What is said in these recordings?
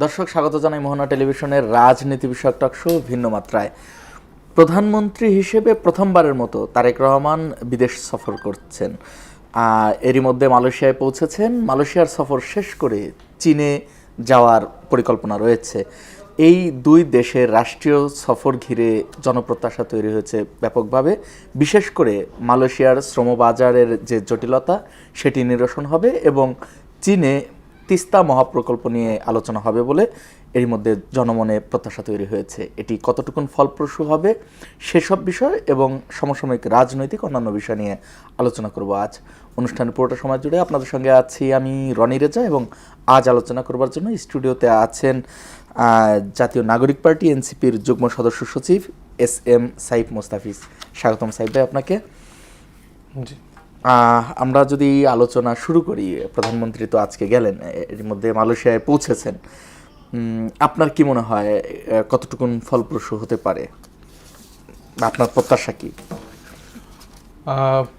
দর্শক, স্বাগত জানাই মোহনা টেলিভিশনের রাজনীতি বিষয়ক টক শো ভিন্ন মাত্রায়। প্রধানমন্ত্রী হিসেবে প্রথমবারের মতো তারেক রহমান বিদেশ সফর করছেন। এরই মধ্যে মালয়েশিয়ায় পৌঁছেছেন। মালয়েশিয়ার সফর শেষ করে চীনে যাওয়ার পরিকল্পনা রয়েছে। এই দুই দেশের রাষ্ট্রীয় সফর ঘিরে জনপ্রত্যাশা তৈরি হয়েছে ব্যাপকভাবে। বিশেষ করে মালয়েশিয়ার শ্রমবাজারের যে জটিলতা সেটি নিরসন হবে এবং চীনে তিস্তা মহাপ্রকল্প নিয়ে আলোচনা হবে বলে এর মধ্যে জনমনে প্রত্যাশা তৈরি হয়েছে। এটি কতটুকুন ফলপ্রসূ হবে সেসব বিষয় এবং সমসাময়িক রাজনৈতিক অন্যান্য বিষয় নিয়ে আলোচনা করব আজ। অনুষ্ঠানের পুরোটা সময় জুড়ে আপনাদের সঙ্গে আছি আমি রনি রেজা এবং আজ আলোচনা করবার জন্য স্টুডিওতে আছেন জাতীয় নাগরিক পার্টি এনসিপির যুগ্ম সদস্য সচিব SM সাইফ মোস্তাফিজ। স্বাগতম সাইফ ভাই আপনাকে। জি, আমরা যদি আলোচনা শুরু করি, প্রধানমন্ত্রী তো আজকে গেলেন, এর মধ্যে মালয়েশিয়ায় পৌঁছেছেন। আপনার কি মনে হয় কতটুকুন ফলপ্রসূ হতে পারে, আপনার প্রত্যাশা কি?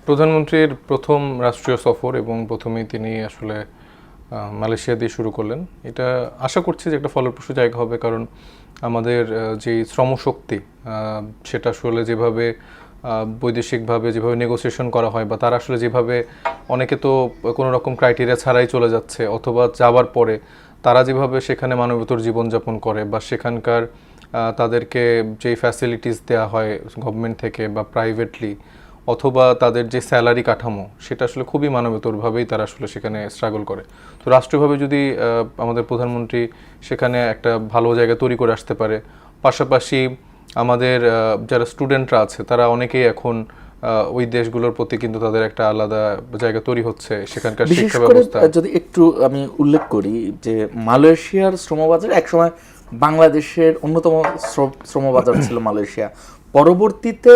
প্রধানমন্ত্রীর প্রথম রাষ্ট্রীয় সফর এবং প্রথমেই তিনি আসলে মালয়েশিয়া দিয়ে শুরু করলেন। এটা আশা করছি যে একটা ফলপ্রসূ জায়গা হবে, কারণ আমাদের যে শ্রমশক্তি সেটা আসলে যেভাবে বৈদেশিকভাবে যেভাবে নেগোসিয়েশন করা হয় বা তারা আসলে যেভাবে অনেকে তো কোনো রকম ক্রাইটেরিয়া ছাড়াই চলে যাচ্ছে, অথবা যাবার পরে তারা যেভাবে সেখানে মানবতর জীবনযাপন করে বা সেখানকার তাদেরকে যেই ফ্যাসিলিটিস দেওয়া হয় গভর্নমেন্ট থেকে বা প্রাইভেটলি, অথবা তাদের যে স্যালারি কাঠামো সেটা আসলে খুবই মানবতরভাবেই তারা আসলে সেখানে স্ট্রাগল করে। তো রাষ্ট্রীয়ভাবে যদি আমাদের প্রধানমন্ত্রী সেখানে একটা ভালো জায়গা তৈরি করে আসতে পারে, পাশাপাশি আমাদের যারা স্টুডেন্টরা আছে তারা অনেকেই এখন ওই দেশগুলোর প্রতি কিন্তু তাদের একটা আলাদা জায়গা তৈরি হচ্ছে সেখানকার শিক্ষা ব্যবস্থা। যদি একটু আমি উল্লেখ করি যে মালয়েশিয়ার শ্রমবাজার একসময় বাংলাদেশের অন্যতম শ্রমবাজার ছিল মালয়েশিয়া। পরবর্তীতে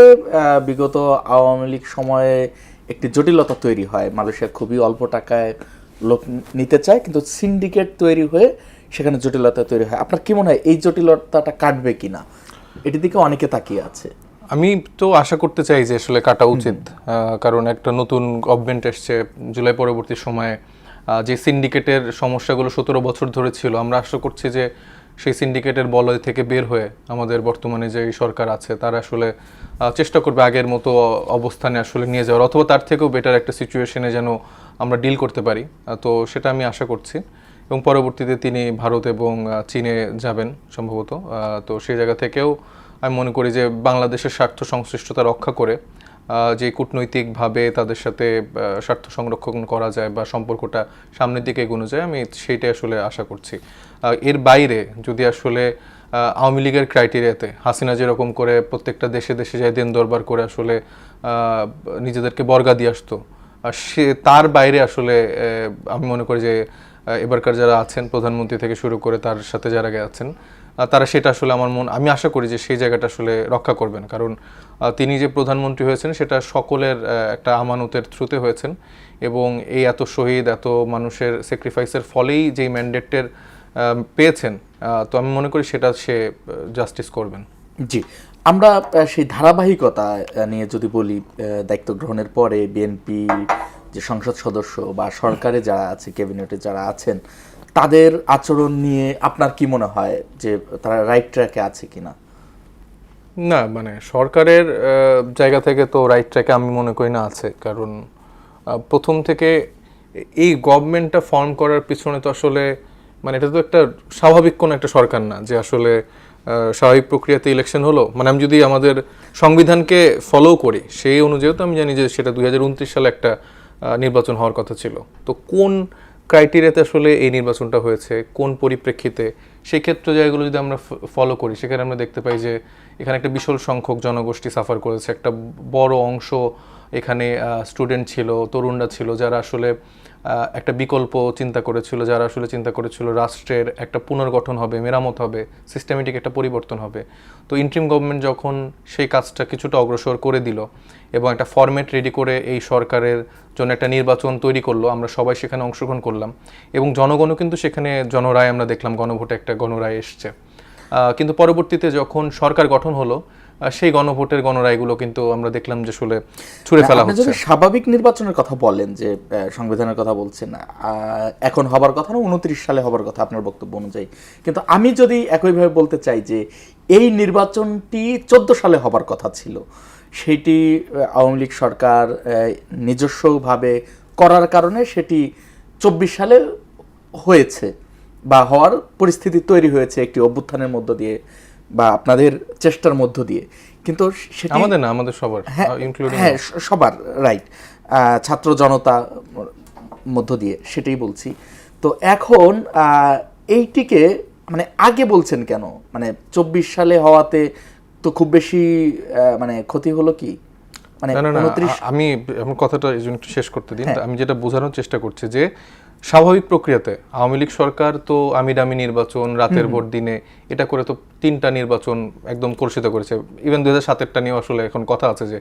বিগত আওয়ামী লীগ সময়ে একটি জটিলতা তৈরি হয়। মালয়েশিয়া খুবই অল্প টাকায় লোক নিতে চায়, কিন্তু সিন্ডিকেট তৈরি হয়ে সেখানে জটিলতা তৈরি হয়। আপনার কি মনে হয় এই জটিলতাটা কাটবে কিনা? এটির দিকে অনেকে তাকিয়ে আছে। আমি তো আশা করতে চাই যে আসলে কাটা উচিত, কারণ একটা নতুন গভর্নমেন্ট এসছে জুলাই পরবর্তী সময়ে। যে সিন্ডিকেটের সমস্যাগুলো 17 বছর ধরে ছিল, আমরা আশা করছি যে সেই সিন্ডিকেটের বলয় থেকে বের হয়ে আমাদের বর্তমানে যে সরকার আছে তারা আসলে চেষ্টা করবে আগের মতো অবস্থানে আসলে নিয়ে যাওয়ার, অথবা তার থেকেও বেটার একটা সিচুয়েশনে যেন আমরা ডিল করতে পারি। তো সেটা আমি আশা করছি এবং পরবর্তীতে তিনি ভারত এবং চীনে যাবেন সম্ভবত। তো সেই জায়গা থেকেও আমি মনে করি যে বাংলাদেশের স্বার্থ সংশ্লিষ্টতা রক্ষা করে যে কূটনৈতিকভাবে তাদের সাথে স্বার্থ সংরক্ষণ করা যায় বা সম্পর্কটা সামনের দিকে এগোনো যায়, আমি সেইটাই আসলে আশা করছি। এর বাইরে যদি আসলে আওয়ামী লীগের ক্রাইটেরিয়াতে হাসিনা যেরকম করে প্রত্যেকটা দেশে দেশে যায় দেন দরবার করে আসলে নিজেদেরকে বর্গা দিয়ে আসতো, সে তার বাইরে আসলে আমি মনে করি যে এবারকার যারা আছেন প্রধানমন্ত্রী থেকে শুরু করে তার সাথে যারা আছেন তারা সেটা আসলে আমি আশা করি যে সেই জায়গাটা আসলে রক্ষা করবেন, কারণ তিনি যে প্রধানমন্ত্রী হয়েছেন সেটা সকলের একটা আমানতের থ্রুতে হয়েছেন এবং এই এত শহীদ এত মানুষের স্যাক্রিফাইসের ফলেই যেই ম্যান্ডেটের পেয়েছেন, তো আমি মনে করি সেটা সে জাস্টিস করবেন। জি, আমরা সেই ধারাবাহিকতা নিয়ে যদি বলি, দায়িত্ব গ্রহণের পরে বিএনপি যে সংসদ সদস্য বা সরকারে যারা আছে, ক্যাবিনেটে যারা আছেন, তাদের আচরণ নিয়ে আপনার কি মনে হয় যে তারা রাইট ট্র্যাকে আছে কিনা? না, মানে সরকারের জায়গা থেকে তো রাইট ট্র্যাকে আমি মনে করি না আছে, কারণ প্রথম থেকে এই গভর্নমেন্টটা ফর্ম করার পিছনে তো আসলে মানে এটা তো একটা স্বাভাবিক কোনো একটা সরকার না যে আসলে স্বাভাবিক প্রক্রিয়াতে ইলেকশন হলো। মানে আমি যদি আমাদের সংবিধানকে ফলো করি সেই অনুযায়ী তো আমি জানি যে সেটা 2029 সালে একটা নির্বাচন হওয়ার কথা ছিল। তো কোন ক্রাইটেরিয়াতে আসলে এই নির্বাচনটা হয়েছে, কোন পরিপ্রেক্ষিতে, সেই ক্ষেত্রে জায়গাগুলো যদি আমরা ফলো করি সেখানে আমরা দেখতে পাই যে এখানে একটা বিশাল সংখ্যক জনগোষ্ঠী সাফার করেছে, একটা বড় অংশ এখানে স্টুডেন্ট ছিল, তরুণরা ছিল যারা আসলে একটা বিকল্প চিন্তা করেছিল, যারা আসলে চিন্তা করেছিল রাষ্ট্রের একটা পুনর্গঠন হবে, মেরামত হবে, সিস্টেমেটিক একটা পরিবর্তন হবে। তো ইন্টারিম গভর্নমেন্ট যখন সেই কাজটা কিছুটা অগ্রসর করে দিল এবং একটা ফরম্যাট রেডি করে এই সরকারের জন্য একটা নির্বাচন তৈরি করলো, আমরা সবাই সেখানে অংশগ্রহণ করলাম এবং জনগণও কিন্তু সেখানে জনরায় আমরা দেখলাম, গণভোটে একটা গণরায় এসছে। কিন্তু পরবর্তীতে যখন সরকার গঠন হলো সেই গণভোটের গণরায়গুলো কিন্তু আমরা দেখলাম যে আসলে ছুঁড়ে ফেলা আপনি হচ্ছে। যদি স্বাভাবিক নির্বাচনের কথা বলেন, যে সংবিধানের কথা বলছেন, এখন হবার কথা না, 29 সালে হবার কথা আপনার বক্তব্য অনুযায়ী, কিন্তু আমি যদি একইভাবে বলতে চাই যে এই নির্বাচনটি 14 সালে হবার কথা ছিল, সেটি আওয়ামী লীগ সরকার নিজস্বভাবে করার কারণে সেটি 24 সালে হয়েছে, বা হওয়ার পরিস্থিতি তৈরি হয়েছে একটি অভ্যুত্থানের মধ্য দিয়ে বা আপনাদের চেষ্টার মধ্য দিয়ে, কিন্তু সেটি আমাদের না, আমাদের সবার, ইনক্লুডিং হ্যাঁ সবার, রাইট, ছাত্র জনতা মধ্য দিয়ে, সেটাই বলছি। তো এখন এইটিকে মানে আগে বলছেন কেন? মানে 24 সালে হওয়াতে তো খুব বেশি মানে ক্ষতি হলো কি? মানে না না না, 29 আমি আমার কথাটা এই জন্য একটু শেষ করতে দিন। আমি যেটা বোঝানোর চেষ্টা করছি যে স্বাভাবিক প্রক্রিয়াতে আওয়ামী লীগ সরকার তো আমিরামি নির্বাচন, রাতের ভোট দিনে, এটা করে তো 3টা নির্বাচন একদম কলুষিত করেছে। ইভেন 2007-টা নিয়ে আসলে এখন কথা আছে যে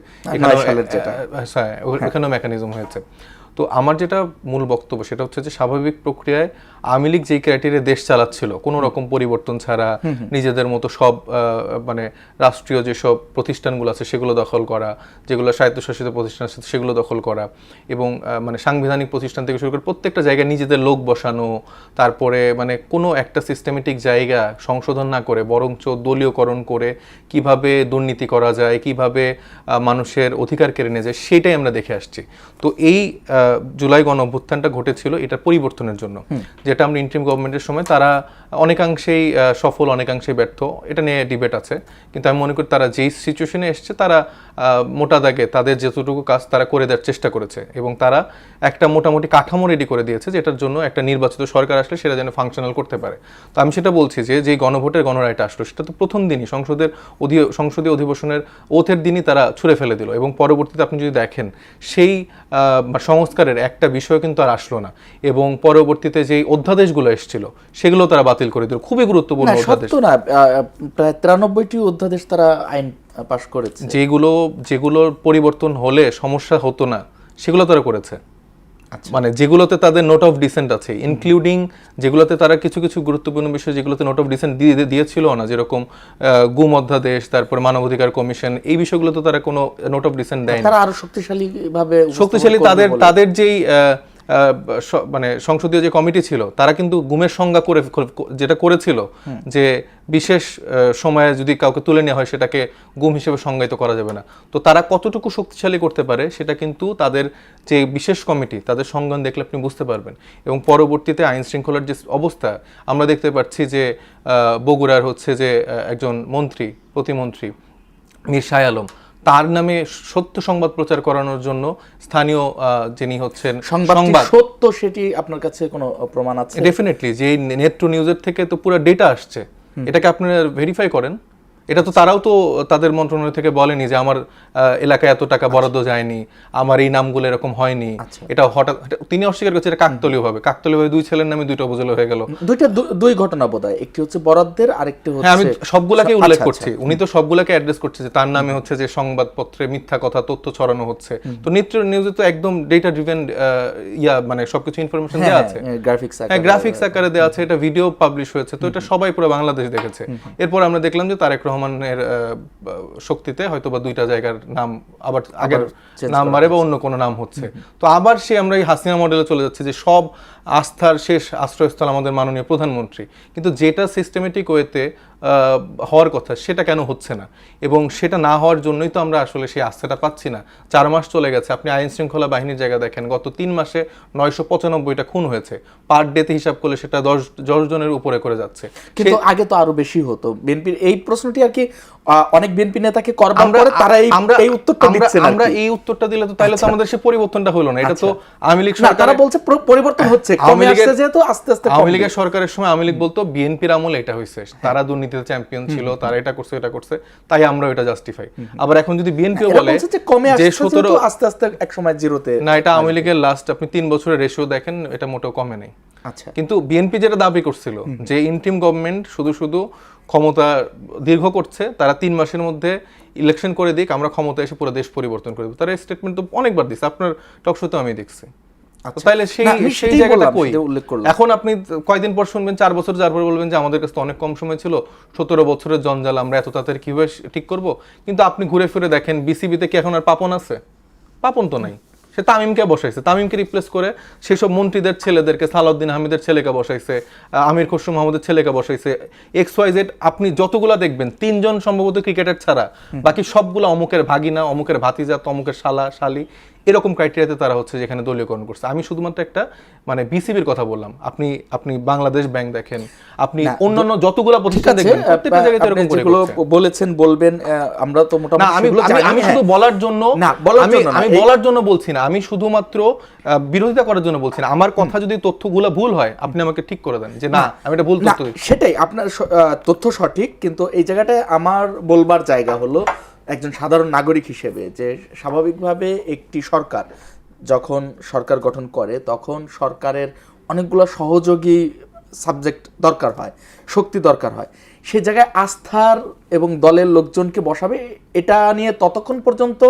এখানেও মেকানিজম হয়েছে। তো আমার যেটা মূল বক্তব্য সেটা হচ্ছে যে স্বাভাবিক প্রক্রিয়ায় আওয়ামী লীগ যেই ক্রাইটেরিয়া দেশ চালাচ্ছিল কোনো রকম পরিবর্তন ছাড়া, নিজেদের মতো সব মানে রাষ্ট্রীয় যেসব প্রতিষ্ঠানগুলো আছে সেগুলো দখল করা, যেগুলো স্বায়ত্তশাসিত প্রতিষ্ঠান আছে সেগুলো দখল করা, এবং মানে সাংবিধানিক প্রতিষ্ঠান থেকে শুরু করে প্রত্যেকটা জায়গায় নিজেদের লোক বসানো, তারপরে মানে কোনো একটা সিস্টেমেটিক জায়গা সংশোধন না করে বরঞ্চ দলীয়করণ করে কিভাবে দুর্নীতি করা যায়, কিভাবে মানুষের অধিকার কেড়ে নিয়ে যায়, সেটাই আমরা দেখে আসছি। তো এই জুলাই গণ অভ্যুত্থানটা ঘটেছিল এটা পরিবর্তনের জন্য, যেটা আমরা ইন্টারিম গভর্নমেন্টের সময় তারা অনেকাংশেই সফল, অনেকাংশেই ব্যর্থ, এটা নিয়ে ডিবেট আছে। কিন্তু আমি মনে করি তারা যেই সিচুয়েশনে এসছে তারা মোটা দাগে তাদের যেতটুকু কাজ তারা করে দেওয়ার চেষ্টা করেছে, এবং তারা একটা মোটামুটি কাঠামো রেডি করে দিয়েছে যেটার জন্য একটা নির্বাচিত সরকার আসলে সেটা যেন ফাংশনাল করতে পারে। তো আমি সেটা বলছি যে যেই গণভোটের গণরায়টা আসলো সেটা তো প্রথম দিনই সংসদীয় অধিবেশনের ওথের দিনই তারা ছুঁড়ে ফেলে দিল, এবং পরবর্তীতে আপনি যদি দেখেন সেই সংস্কারের একটা বিষয় কিন্তু আর আসলো না, এবং পরবর্তীতে যেই অধ্যাদেশগুলো এসেছিল সেগুলো তারা বাতিল করে দিল। খুবই গুরুত্বপূর্ণ অধ্যাদেশ, না প্রায় 93টি অধ্যাদেশ তারা আইন পাশ করেছে, যেগুলোর পরিবর্তন হলে সমস্যা হতো না সেগুলো তারা করেছে। মানে যেগুলোতে তাদের নোট অফ ডিসেন্ট আছে, ইনক্লুডিং যেগুলোতে তারা কিছু কিছু গুরুত্বপূর্ণ বিষয় যেগুলোতে নোট অফ ডিসেন্ট দিয়েছিল না, যেরকম গুম অধ্যাদেশ, তারপরে মানবাধিকার কমিশন, এই বিষয়গুলো তো তারা কোনো নোট অফ ডিসেন্ট দেয়নি। তারা আরো শক্তিশালী তাদের যেই মানে সংসদীয় যে কমিটি ছিল তারা কিন্তু গুমের সংজ্ঞা করে যেটা করেছিল যে বিশেষ সময়ে যদি কাউকে তুলে নেওয়া হয় সেটাকে গুম হিসেবে সংজ্ঞায়িত করা যাবে না। তো তারা কতটুকু শক্তিশালী করতে পারে সেটা কিন্তু তাদের যে বিশেষ কমিটি তাদের সংজ্ঞান দেখলে আপনি বুঝতে পারবেন। এবং পরবর্তীতে আইন শৃঙ্খলার যে অবস্থা আমরা দেখতে পাচ্ছি যে বগুড়ার হচ্ছে যে একজন মন্ত্রী, প্রতিমন্ত্রী মীর শাহ আলম, তার নামে সত্য সংবাদ প্রচার করানোর জন্য স্থানীয় যিনি হচ্ছেন সংবাদ সত্য, সেটি আপনার কাছে কোনো প্রমাণ আছে? ডেফিনেটলি, যে নেট্র নিউজের থেকে তো পুরো ডেটা আসছে, এটাকে আপনারা ভেরিফাই করেন। এটা তো তারাও তো তাদের মন্ত্রণালয় থেকে বলেনি যে আমার এলাকায় এত টাকা বরাদ্দ যায়নি, আমার এই নামগুলো এরকম হয়নি। এটা হঠাৎ তিনি অস্বীকার করছে এটা কাকতালীয়ভাবে 2 ছেলের নামে 2টা উপজেলা হয়ে গেল। দুই ঘটনা বোধহয়, একটি হচ্ছে বরাদ্দের, আরেকটি হচ্ছে, হ্যাঁ আমি সবগুলাকে উল্লেখ করছি, উনি তো সবগুলাকে অ্যাড্রেস করছে যে তার নামে হচ্ছে যে সংবাদপত্রে মিথ্যা কথা, তথ্য ছড়ানো হচ্ছে। তো নেত্র নিউজে তো একদম ডেটা ড্রিভেন মানে সবকিছু ইনফরমেশন দেওয়া আছে, গ্রাফিক্স আকারে দেওয়া আছে, এটা ভিডিও পাবলিশ হয়েছে। তো এটা সবাই পুরো বাংলাদেশ দেখেছে। এরপর আমরা দেখলাম যে তারেক রহমানের শক্তিতে হয়তো বা 2টা জায়গার নাম আবার আগের নাম বাড়ে বা অন্য কোনো নাম হচ্ছে। তো আবার আমরা এই হাসিনা মডেলে চলে যাচ্ছে যে সব আস্থার শেষ আশ্রয়স্থল আমাদের মাননীয় প্রধানমন্ত্রী, কিন্তু যেটা সিস্টেমেটিক ওয়েতে হওয়ার কথা সেটা কেন হচ্ছে না, এবং সেটা না হওয়ার জন্যই তো আমরা আসলে সেই আস্থাটা পাচ্ছি না। 4 মাস চলে গেছে, আপনি আইন শৃঙ্খলা বাহিনীর জায়গা দেখেন, গত 3 মাসে 995টা খুন হয়েছে, পার ডেতে হিসাব করলে সেটা 10 জনের উপরে করে যাচ্ছে। কিন্তু আগে তো আরো বেশি হতো। বিএনপির এই প্রশ্নটি আর কি অনেক বিএনপি নেতাকে করবার পরে তারা এই উত্তরটা দিচ্ছে না। আমরা এই উত্তরটা দিলে তো তাইলে তো আমাদের সে পরিবর্তনটা হলো না। এটা তো আওয়ামী লীগ সরকার, তারা বলছে পরিবর্তন হচ্ছে, কমে আসছে, যেহেতু আস্তে আস্তে আওয়ামী লীগের সরকারের সময় আওয়ামী লীগ বলতো বিএনপির আমলে এটা হয়েছে, তারা দুর্নীতিতে চ্যাম্পিয়ন ছিল, তারা এটা করছে এটা করছে, তাই আমরা এটা জাস্টিফাই। আবার এখন যদি বিএনপিও বলে যে 17 আস্তে আস্তে এক সময় জিরোতে, না, এটা আওয়ামী লীগের লাস্ট আপনি 3 বছরের রেশিও দেখেন, এটা মোটেও কমে নেই। আচ্ছা, কিন্তু বিএনপি যেটা দাবি করছিল যে ইন্টিম গভর্নমেন্ট শুধু ক্ষমতা দীর্ঘ করছে, তারা 3 মাসের মধ্যে ইলেকশন করে দিক, আমরা ক্ষমতা এসে পুরো দেশ পরিবর্তন করে দেব, তারা স্টেটমেন্ট তো অনেকবার দিচ্ছে, আপনার টক শোতে আমি দেখছি। আচ্ছা। তাহলে না, আমি সেই সেটাই জায়গাটা বললাম, কই? সেটা উল্লেখ করলাম। এখন আপনি কয়দিন পর শুনবেন, 4 বছর যার পরে বলবেন যে আমাদের কাছে তো অনেক কম সময় ছিল, 17 বছরের জঞ্জাল আমরা এত তাড়াতাড়ি কিভাবে ঠিক করব। কিন্তু আপনি ঘুরে ফিরে দেখেন বিসিবিতে কি এখন আর পাপন আছে? পাপন তো নাই। সে তামিমকে বসাইছে, তামিমকে রিপ্লেস করে সেসব মন্ত্রীদের ছেলেদেরকে, সালাউদ্দিন আহমেদের ছেলেকে বসাইছে, আমির খসরু মাহমুদের ছেলেকে বসাইছে, XYZ। আপনি যতগুলা দেখবেন 3 জন সম্ভবত ক্রিকেটার ছাড়া বাকি সবগুলা অমুকের ভাগিনা, অমুকের ভাতিজা, অমুকের শালা শালি, এরকম ক্রাইটেরিয়াতে তারা হচ্ছে যেখানে দলীয়করণ করছে। আমি শুধুমাত্র একটা মানে বিসিবির কথা বললাম। আপনি বাংলাদেশ ব্যাংক দেখেন, আপনি অন্যান্য যতগুলা প্রতিষ্ঠান দেখবেন, প্রত্যেকটা জায়গায় তো এরকম করে যেগুলো বলেছেন বলবেন, আমরা তো না, মোটামুটি আমি সেগুলো জানি। আমি শুধু বলার জন্য, না, বলার জন্য না, আমি বলার জন্য বলছি না, আমি শুধুমাত্র বিরোধিতা করার জন্য বলছি না। আমার কথা যদি তথ্যগুলো ভুল হয় আপনি আমাকে ঠিক করে দেন যে না আমি এটা ভুল না, তথ্য দিচ্ছি। সেটাই আপনার তথ্য সঠিক, কিন্তু এই জায়গাটায় আমার বলবার জায়গা হলো একজন সাধারণ নাগরিক হিসেবে যে স্বাভাবিকভাবে একটি সরকার যখন সরকার গঠন করে তখন সরকারের অনেকগুলো সহযোগী সাবজেক্ট দরকার হয়, শক্তি দরকার হয়। সেই জায়গায় আস্থার এবং দলের লোকজনকে বসাবে, এটা নিয়ে ততক্ষণ পর্যন্ত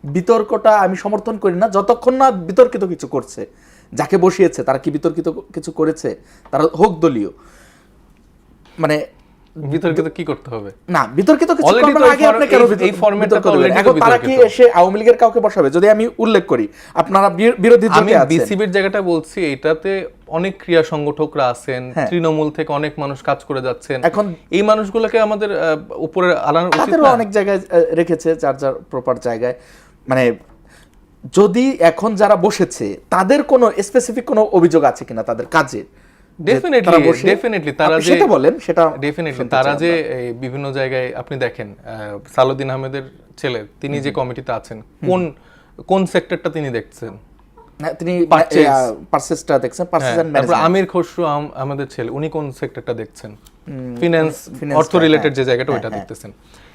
বিতর্কটা আমি সমর্থন করি না যতক্ষণ না বিতর্কিত কিছু করছে। যাকে বসিয়েছে তারা কি বিতর্কিত কিছু করেছে, তারা হোক দলীয়, মানে বিতর্কিত কি করতে হবে? না, বিতর্কিত কিছু Already করবার তো আগে আপনি এই কেন ফরম্যাটটা বিতর্ক তো দিবেন? already এখন তো তারা কি বিতর্কিত। এসে আওয়ামী লীগের কাউকে বসাবে? যদি আমি উল্লেখ করি, আপনারা বিরোধী আমি জোটে আছেন। বিসিবির জায়গাটা বলছি, এটাতে অনেক ক্রিয়া সংগঠকরা আছেন, হ্যাঁ। তৃণমূল থেকে অনেক মানুষ কাজ করে যাচ্ছেন। এখন এই মানুষগুলোকে আমাদের উপরে আনার উচিত তাদেরও না? অনেক জায়গায় রেখেছে, যার যার প্রপার জায়গায়। মানে যদি এখন যারা বসেছে তাদের কোনো স্পেসিফিক কোনো অভিযোগ আছে কিনা তাদের কাজে, ডেফিনেটলি তারা যে সেটা বলেন, সেটা ডেফিনেটলি তারা যে এই বিভিন্ন জায়গায় আপনি দেখেন, সালাউদ্দিন আহমেদের ছেলে তিনি যে কমিটিতে আছেন, কোন সেক্টরটা তিনি দেখছেন? তিনি Purchase। পারচেজটা দেখছেন, পারচেজ এন্ড তারপর ম্যানেজমেন্ট। আমির খসরু আমাদের ছেলে, উনি কোন সেক্টরটা দেখছেন? ফিনান্স, finance অর্থ টা, রিলেটেড হ্যাঁ, যে জায়গাটা হ্যাঁ, ওইটা হ্যাঁ। দেখতেছেন।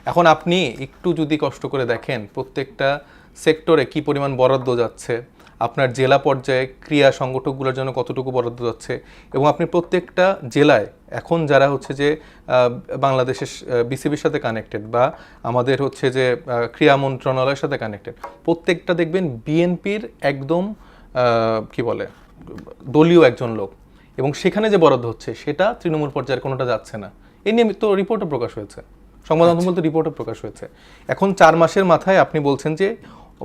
এখন আপনি একটু যদি কষ্ট করে দেখেন প্রত্যেকটা সেক্টরে কি পরিমাণ বরাদ্দ যাচ্ছে, আপনার জেলা পর্যায়ে ক্রিয়া সংগঠকগুলোর জন্য কতটুকু বরাদ্দ যাচ্ছে, এবং আপনি প্রত্যেকটা জেলায় এখন যারা হচ্ছে যে বাংলাদেশের বিসিবির সাথে কানেক্টেড বা আমাদের হচ্ছে যে ক্রিয়া মন্ত্রণালয়ের সাথে কানেক্টেড, প্রত্যেকটা দেখবেন বিএনপির একদম কি বলে দলীয় একজন লোক, এবং সেখানে যে বরাদ্দ হচ্ছে সেটা তৃণমূল পর্যায়ের কোনোটা যাচ্ছে না। এই নিয়ে তো রিপোর্টও প্রকাশ হয়েছে, সংবাদ মাধ্যম বলতে রিপোর্টও প্রকাশ হয়েছে। এখন 4 মাসের মাথায় আপনি বলছেন যে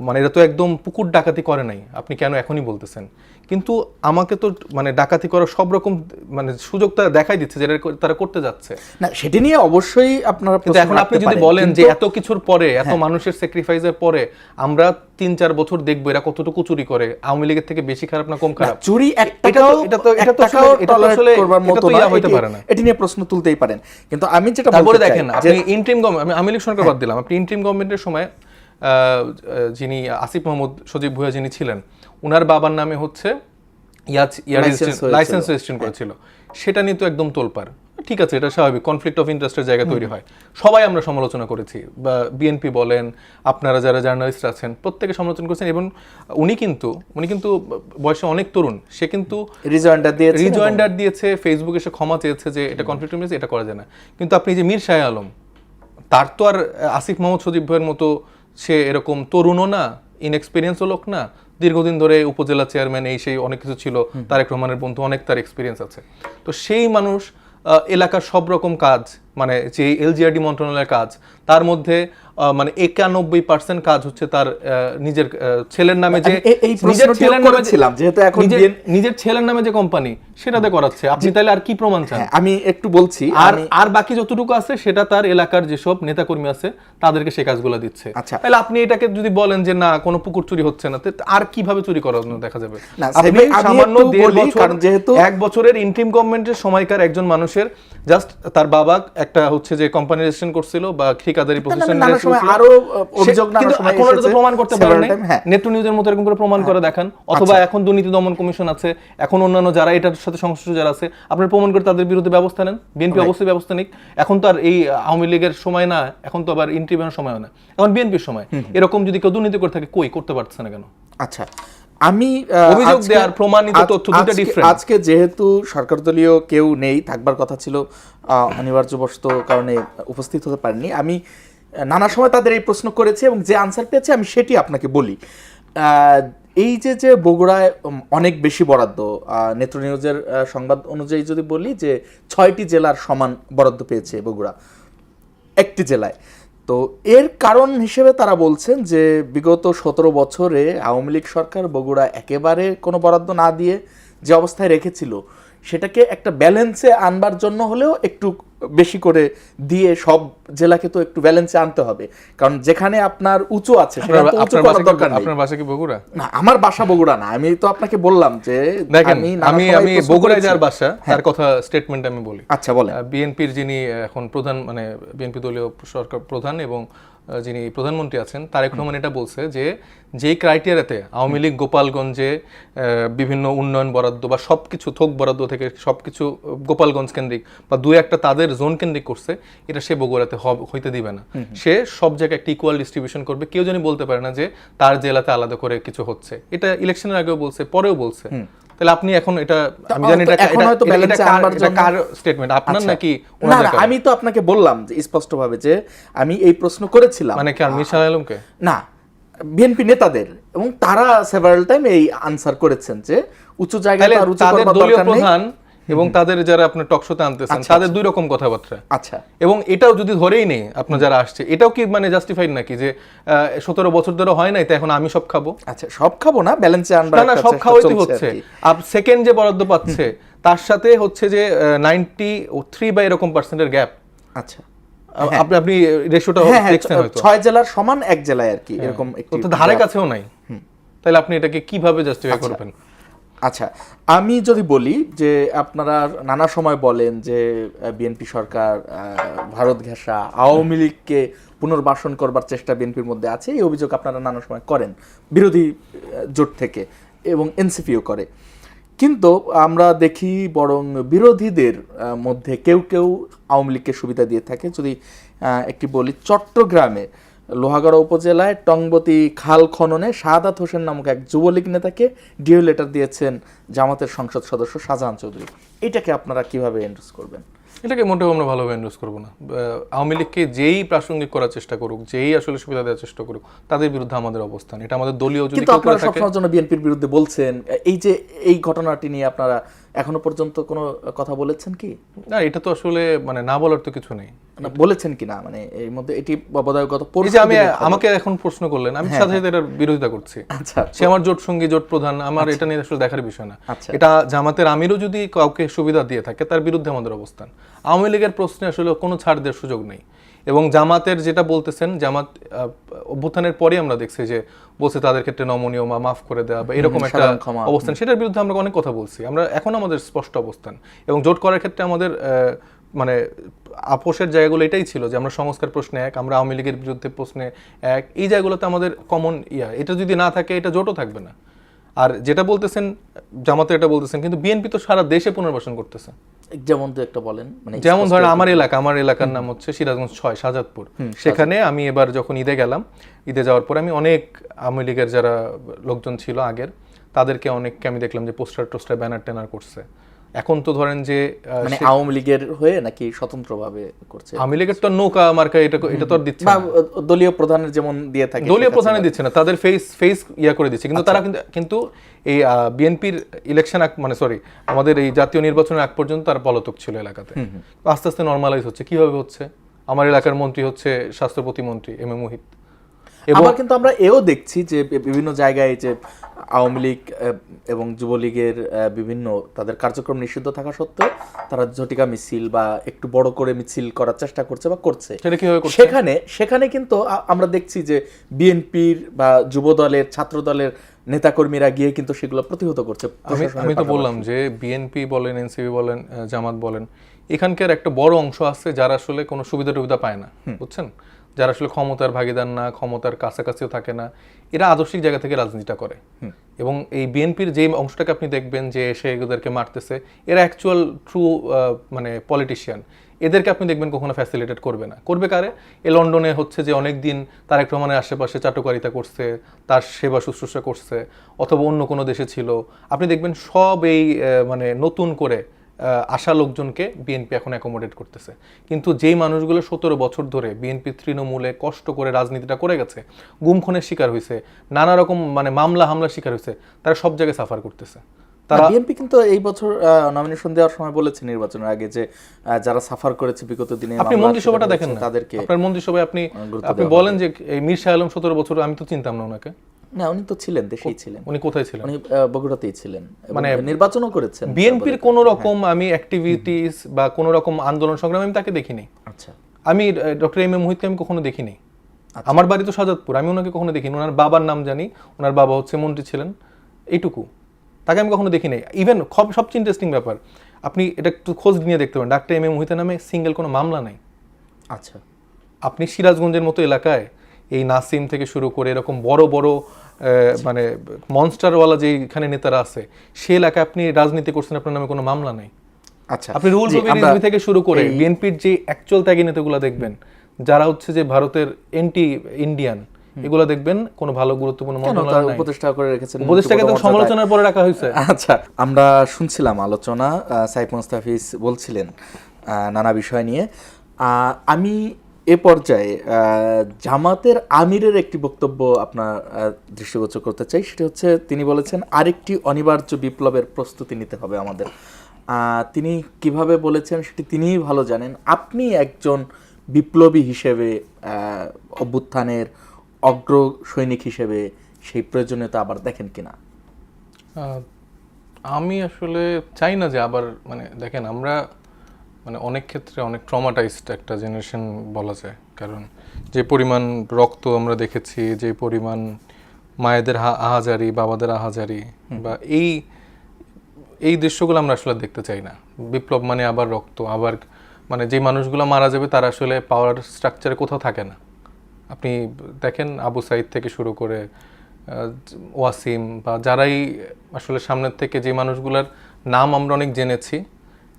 মানে এটা তো একদম পুকুর ডাকাতি করে নাই, আপনি কেন এখনই বলতেছেন? কিন্তু আমাকে তো মানে ডাকাতি করার সব রকম মানে সুযোগটা দেখাই দিচ্ছে যেটা তারা করতে যাচ্ছে। না, সেটা নিয়ে অবশ্যই আপনারা কিন্তু এখন আপনি যদি বলেন যে এত কিছুর পরে, এত মানুষের স্যাক্রিফাইসের পরে আমরা 3-4 বছর দেখবো এরা কতটুকু চুরি করে, আওয়ামী লীগের থেকে বেশি খারাপ না কম খারাপ? চুরি এটা তো আসলে করবার মতো ইয়া হইতে পারে না। এটি নিয়ে প্রশ্ন তুলতেই পারেন, কিন্তু আমি যেটা তারপরে বলতে চাই দেখেন আপনি ইন্টারিম গভর্নমেন্ট, আমি আওয়ামী লীগ সরকার বাদ দিলাম, আপনি ইন্টারিম গভর্নমেন্টের সময় যিনি আসিফ মাহমুদ সজীব ভুঁইয়া যিনি ছিলেন, উনার বাবার নামে হচ্ছে লাইসেন্স রেজিস্ট্রেশন করেছিল, সেটা নিয়ে তো একদম তোলপাড়। ঠিক আছে, এটা স্বাভাবিক, কনফ্লিক্ট অফ ইন্টারেস্টের জায়গা তৈরি হয়, সবাই আমরা সমালোচনা করেছি, বা বিএনপি বলেন, আপনারা যারা জার্নালিস্ট আছেন প্রত্যেকে সমালোচনা করেছেন। এবং উনি কিন্তু বয়সে অনেক তরুণ, সে কিন্তু রিজয়েন্ডার দিয়েছে, ফেসবুকে এসে ক্ষমা চেয়েছে যে এটা কনফ্লিক্ট অফ ইন্টারেস্ট, এটা করা যায় না। কিন্তু আপনি যে মীর শাহ আলম, তার তো আর আসিফ মাহমুদ সজীব ভাইয়ের মতো সে এরকম তরুণও না, ইনএক্সপিরিয়েন্সও লোক না, দীর্ঘদিন ধরে উপজেলা চেয়ারম্যান এই সেই অনেক কিছু ছিল, তারেক রহমানের বন্ধু, অনেক তার এক্সপিরিয়েন্স আছে। তো সেই মানুষ এলাকার সব রকম কাজ, মানে যে এলজিআরডি মন্ত্রণালয়ের কাজ, তার মধ্যে মানে 91% কাজ হচ্ছে তার নিজের ছেলের নামে, যে নিজের ছেলের নামে যে কোম্পানি সেটাতে করাচ্ছে। আপনি তাহলে আর কি প্রমাণ চান? আমি একটু বলছি, আর বাকি যতটুকু আছে সেটা তার এলাকার যেসব নেতাকর্মী আছে তাদেরকে সে কাজগুলো দিচ্ছে। তাহলে আপনি এটাকে যদি বলেন যে না কোনো পুকুর চুরি হচ্ছে না, আর কিভাবে চুরি করানো দেখা যাবে? আপনি সামান্য 1 বছরের ইন্টারিম গভর্নমেন্টের সময়কার একজন মানুষের জাস্ট তার বাবা একটা হচ্ছে যে কোম্পানি রেজিস্ট্রেশন করছিল বা ঠিকাদারি প্রতিষ্ঠান, আরো অভিযোগ না প্রমাণ করতে পারেন নেত্র নিউজের মতো এরকম করে প্রমাণ করে দেখান, অথবা এখন দুর্নীতি দমন কমিশন আছে, এখন অন্যান্য যারা এটার সাথে সংশ্লিষ্ট যারা আছে, আপনারা প্রমাণ করে তাদের বিরুদ্ধে ব্যবস্থা নেন। বিএনপি অবশ্যই ব্যবস্থা নিক, এখন তো আর এই আওয়ামী লীগের সময় না, এখন তো আবার ইন্টারিমের সময় না, এখন বিএনপির সময়। এরকম যদি কেউ দুর্নীতি করে থাকে, কই করতে পারছে না কেন? আচ্ছা, আমি অভিযোগ দেওয়ার প্রমাণিত তথ্য দুটো ডিফারেন্ট। আজকে যেহেতু সরকার দলীয় কেউ নেই, থাকবার কথা ছিল, অনিবার্যবশত কারণে উপস্থিত হতে পারেনি, আমি নানা সময় তাদের এই প্রশ্ন করেছি এবং যে আনসার পেয়েছি আমি সেটি আপনাকে বলি। এই যে বগুড়ায় অনেক বেশি বরাদ্দ, নেত্র নিউজের সংবাদ অনুযায়ী যদি বলি যে 6টি জেলার সমান বরাদ্দ পেয়েছে বগুড়া একটি জেলায়। তো এর কারণ হিসেবে তারা বলছেন যে বিগত 17 বছরে আওয়ামী লীগ সরকার বগুড়া একেবারে কোনো বরাদ্দ না দিয়ে যে অবস্থায় রেখেছিল সেটাকে একটা ব্যালেন্সে আনবার জন্য হলেও একটু বেশি করে দিয়ে সব জেলাকে তো একটু ব্যালেন্সে আনতে হবে, কারণ যেখানে আপনার উঁচু আছে সেখানে তো উঁচু করার দরকার নেই। আপনার বাসা কি বগুড়া? না, আমার বাসা বগুড়া না, আমি তো আপনাকে বললাম যে দেখেন আমি বগুড়ায় যার করেছি। বাসা তার কথা স্টেটমেন্ট আমি বলি। আচ্ছা বলেন। বিএনপির যিনি এখন প্রধান মানে বিএনপি দলীয় সরকার প্রধান এবং যিনি প্রধানমন্ত্রী আছেন তারেক রহমান এটা বলছে যে যেই ক্রাইটেরিয়াতে আওয়ামী লীগ গোপালগঞ্জে বিভিন্ন উন্নয়ন বরাদ্দ বা সবকিছু থোক বরাদ্দ থেকে সবকিছু গোপালগঞ্জ কেন্দ্রিক বা দু একটা তাদের জোন কেন্দ্রিক করছে, এটা সে বগুড়াতে হইতে দিবে না। সে সব জায়গায় একটা ইকুয়াল ডিস্ট্রিবিউশন করবে। কেউ জানি বলতে পারে না যে তার জেলাতে আলাদা করে কিছু হচ্ছে। এটা ইলেকশনের আগেও বলছে, পরেও বলছে। তাহলে আপনি এখন এটা আমি জানি এটা কার স্টেটমেন্ট, আপনার নাকি? না, আমি তো আপনাকে বললাম যে স্পষ্টভাবে যে আমি এই প্রশ্ন করেছিলাম। মানে কি আর মিশাল আলমকে? না, বিএনপি নেতাদের, এবং তারা সেভারাল টাইম এই আনসার করেছেন যে উঁচু জায়গায় আর উঁচু করবার দরকার নেই। প্রধান এবং তাদের যারা আপনার টকশোতে আনতেছেন তাদের দুই রকম কথাবার্তা। আচ্ছা, এবং এটাও যদি ধরেই নেই আপনার যারা আসছে, এটাও কি মানে জাস্টিফাইড নাকি যে 17 বছর ধরে হয় নাই তাই এখন আমি সব খাবো? আচ্ছা, সব খাবো না, ব্যালেন্সে আনবার না, সব খাওয়াইতে হচ্ছে। আপ সেকেন্ড যে বরাদ্দ পাচ্ছে তার সাথে হচ্ছে যে 93 বা এরকম পার্সেন্টের গ্যাপ। আচ্ছা, আপনি রেশিওটা দেখছেন হয়তো 6 জেলার সমান এক জেলায় আর কি, এরকম একটু ধারে কাছেও নাই। তাহলে আপনি এটাকে কিভাবে জাস্টিফাই করবেন? আচ্ছা, আমি যদি বলি যে আপনারা নানা সময় বলেন যে বিএনপি সরকার ভারত ঘেঁষা, আওয়ামী লীগকে পুনর্বাসন করবার চেষ্টা বিএনপির মধ্যে আছে, এই অভিযোগ আপনারা নানা সময় করেন বিরোধী জোট থেকে, এবং এনসিপিও করে। কিন্তু আমরা দেখি বরং বিরোধীদের মধ্যে কেউ কেউ আওয়ামী লীগকে সুবিধা দিয়ে থাকে। যদি একটি বলি, চট্টগ্রামে লোহাগড়া উপজেলায় টংবতী খাল খননে শাহাদাত হোসেন নামক এক যুবলীগ নেতাকে ডিও লেটার দিয়েছেন জামাতের সংসদ সদস্য শাহজাহান চৌধুরী। এটাকে আপনারা কিভাবে এন্ডোর্স করবেন? এটাকে মোটেও আমরা ভালোভাবে এন্ডোর্স করবো না। আওয়ামী লীগকে যেই প্রাসঙ্গিক করার চেষ্টা করুক, যেই আসলে সুবিধা দেওয়ার চেষ্টা করুক, তাদের বিরুদ্ধে আমাদের অবস্থান। এটা আমাদের দলীয়। কিন্তু আপনারা সবসময়ের জন্য বিএনপির বিরুদ্ধে বলছেন, এই যে এই ঘটনাটি নিয়ে আপনারা এখনো পর্যন্ত কোনো কথা বলেছেন কি? না, এটা তো আসলে মানে না বলার তো কিছু নেই। বলেছেন কি না, মানে এর মধ্যে এটি বোধহয় গত আমাকে এখন প্রশ্ন করলেন, আমি সাথে সাথে এটার বিরোধিতা করছি। আচ্ছা, সে আমার জোট সঙ্গী, জোট প্রধান, আমার এটা নিয়ে আসলে দেখার বিষয় না। এটা জামাতের আমিরও যদি কাউকে সুবিধা দিয়ে থাকে তার বিরুদ্ধে আমাদের অবস্থান। আওয়ামী লীগের প্রশ্নে আসলে কোনো ছাড় দেওয়ার সুযোগ নেই। এবং জামাতের যেটা বলতেছেন, জামাত অভ্যুত্থানের পরে আমরা দেখছি যে বলছে তাদের ক্ষেত্রে নমনীয় বা মাফ করে দেওয়া বা এরকম একটা অবস্থান, সেটার বিরুদ্ধে আমরা অনেক কথা বলছি। আমরা এখন আমাদের স্পষ্ট অবস্থান, এবং জোট করার ক্ষেত্রে আমাদের মানে আপোষের জায়গাগুলো এটাই ছিল যে আমরা সংস্কার প্রশ্নে এক, আমরা আওয়ামী লীগের বিরুদ্ধে প্রশ্নে এক, এই জায়গাগুলোতে আমাদের কমন এটা যদি না থাকে এটা জোটও থাকবে না। আর যেটা বলতেছেন জামাতে এটা বলতেছেন, কিন্তু বিএনপি তো সারা দেশে পুনর্বাসন করতেছে। যেমন তো একটা বলেন, মানে যেমন ধরেন আমার এলাকার নাম হচ্ছে সিরাজগঞ্জ 6 শাহজাদপুর। সেখানে আমি এবার যখন ঈদে গেলাম, ঈদে যাওয়ার পরে আমি অনেক আওয়ামী লীগের যারা লোকজন ছিল আগের, তাদেরকে অনেককে আমি দেখলাম যে পোস্টার ব্যানার ট্যানার করছে। এখন তো ধরেন যে মানে আওয়ামী লীগের হয়ে নাকি স্বতন্ত্রভাবে করছে? আওয়ামী লীগের তো নৌকা মার্কা এটা তো আর দিচ্ছে না, দলীয় প্রধানের যেমন দিয়ে থাকে, দলীয় প্রধানে দিচ্ছে না, তাদের ফেস ইয়া করে দিচ্ছে। কিন্তু তারা কিন্তু এই বিএনপির ইলেকশন মানে সরি আমাদের এই জাতীয় নির্বাচনের আগ পর্যন্ত তার পলাতক ছিল এলাকাতে। আস্তে আস্তে নর্মালাইজ হচ্ছে। কিভাবে হচ্ছে? আমার এলাকার মন্ত্রী হচ্ছে স্বাস্থ্য প্রতিমন্ত্রী এম এ মুহিত। আবার কিন্তু আমরা এও দেখছি যে বিভিন্ন জায়গায় যে আওয়ামী লীগ এবং যুবলীগের বিভিন্ন তাদের কার্যক্রম নিষিদ্ধ থাকা সত্ত্বেও তারা ঝটিকা মিছিল বা একটু বড় করে মিছিল করার চেষ্টা করছে বা করছে। সেখানে কিন্তু আমরা দেখছি যে বিএনপির বা যুব দলের, ছাত্র দলের নেতাকর্মীরা গিয়ে কিন্তু সেগুলো প্রতিহত করছে। আমি তো বললাম যে বিএনপি বলেন, এনসিপি বলেন, জামাত বলেন, এখানকার একটা বড় অংশ আছে যারা আসলে কোনো সুবিধা টুবিধা পায় না, বুঝছেন? যারা আসলে ক্ষমতার ভাগিদার না, ক্ষমতার কাছাকাছিও থাকে না, এরা আদর্শিক জায়গা থেকে রাজনীতিটা করে। এবং এই বিএনপির যে অংশটাকে আপনি দেখবেন যে এসে এদেরকে মারতেছে, এরা অ্যাকচুয়াল ট্রু মানে পলিটিশিয়ান। এদেরকে আপনি দেখবেন কখনো ফ্যাসিলিটেট করবে না। করবে কারে? এ লন্ডনে হচ্ছে যে অনেক দিন তারেক রহমানের আশেপাশে চাটুকারিতা করছে, তার সেবা শুশ্রূষা করছে, অথবা অন্য কোনো দেশে ছিল। আপনি দেখবেন সব এই মানে নতুন করে আশা লোকজনকে বিএনপি এখন অ্যাকোমোডেট করতেছে। কিন্তু যেই মানুষগুলো 17 বছর ধরে বিএনপি তৃণমূলে কষ্ট করে রাজনীতিটা করে গেছে, গুমখুনের শিকার হয়েছে, নানা রকম মানে মামলা হামলার শিকার হয়েছে, তারা সব জায়গায় সাফার করতেছে। তারা বিএনপি কিন্তু এই বছর নমিনেশন দেওয়ার সময় বলেছে নির্বাচনের আগে যে যারা সাফার করেছে বিগত দিনে, আপনি মন্ত্রিসভাটা দেখেন না, তাদেরকে আপনার মন্ত্রিসভায় আপনি বলেন যে এই মীর শাহ আলম 17 বছর, আমি তো চিনতাম না ওনাকে। না, উনি তো ছিলেন, দেশেই ছিলেন। উনি কোথায় ছিলেন? উনি বগুড়াতেই ছিলেন, মানে নির্বাচনও করেছেন। বিএনপির কোন রকম আমি অ্যাক্টিভিটিস বা কোন রকম আন্দোলন সংগ্রাম আমি তাকে দেখিনি। আচ্ছা, আমি ডক্টর এম এ মুহিতকে আমি কখনো দেখিনি। আমার বাড়ি তো সাজাদপুর, আমি ওনাকে কখনো দেখিনি। ওনার বাবার নাম জানি, ওনার বাবা হচ্ছে মন্ত্রী ছিলেন, এইটুকু। তাকে আমি কখনো দেখিনি। ইভেন সবচেয়ে ইন্টারেস্টিং ব্যাপার, আপনি এটা একটু খোঁজ নিয়ে দেখতে পারেন, ডাক্তার এম এ মুহিতের নামে সিঙ্গেল কোনো মামলা নাই। আচ্ছা, আপনি সিরাজগঞ্জের মতো এলাকায় এই নাসিম থেকে শুরু করে এরকম বড় বড় মানে মনস্টারওয়ালা যে এখানে নেতারা আছে, সে এলাকায় আপনি রাজনীতি করছেন, আপনার নামে কোনো মামলা নাই। আচ্ছা, আপনি রুল রিজভি থেকে শুরু করে বিএনপির যে অ্যাকচুয়াল ত্যাগী নেতাগুলো দেখবেন, যারা হচ্ছে যে ভারতের এন্টি ইন্ডিয়ান, এগুলো দেখবেন কোনো ভালো গুরুত্বপূর্ণ মন্ত্রণালয় নাই। উপদেষ্টা করে রেখেছেন, উপদেষ্টাকে তো সমালোচনার পরে রাখা হয়েছে। আচ্ছা, আমরা শুনছিলাম আলোচনা, সাইফ মুস্তাফিজ বলছিলেন নানা বিষয় নিয়ে। আমি এ পর্যায়ে জামাতের আমিরের একটি বক্তব্য আপনার দৃষ্টিগোচর করতে চাই। সেটা হচ্ছে, তিনি বলেছেন আরেকটি অনিবার্য বিপ্লবের প্রস্তুতি নিতে হবে আমাদের। তিনি কিভাবে বলেছেন সেটি তিনিই ভালো জানেন। আপনি একজন বিপ্লবী হিসেবে, অভ্যুত্থানের অগ্র সৈনিক হিসেবে সেই প্রয়োজনীয়তা আবার দেখেন কিনা? আমি আসলে চাই না যে আবার, মানে দেখেন, আমরা মানে অনেক ক্ষেত্রে অনেক ট্রমাটাইজড একটা জেনারেশন বলা যায়। কারণ যে পরিমাণ রক্ত আমরা দেখেছি, যে পরিমাণ মায়েদের আহাজারি, বাবাদের আহাজারি, বা এই দৃশ্যগুলো আমরা আসলে দেখতে চাই না। বিপ্লব মানে আবার রক্ত, আবার মানে যে মানুষগুলো মারা যাবে তারা আসলে পাওয়ার স্ট্রাকচারে কোথাও থাকে না। আপনি দেখেন আবু সাইদ থেকে শুরু করে ওয়াসিম বা যারাই আসলে সামনের থেকে যে মানুষগুলোর নাম আমরা অনেক জেনেছি,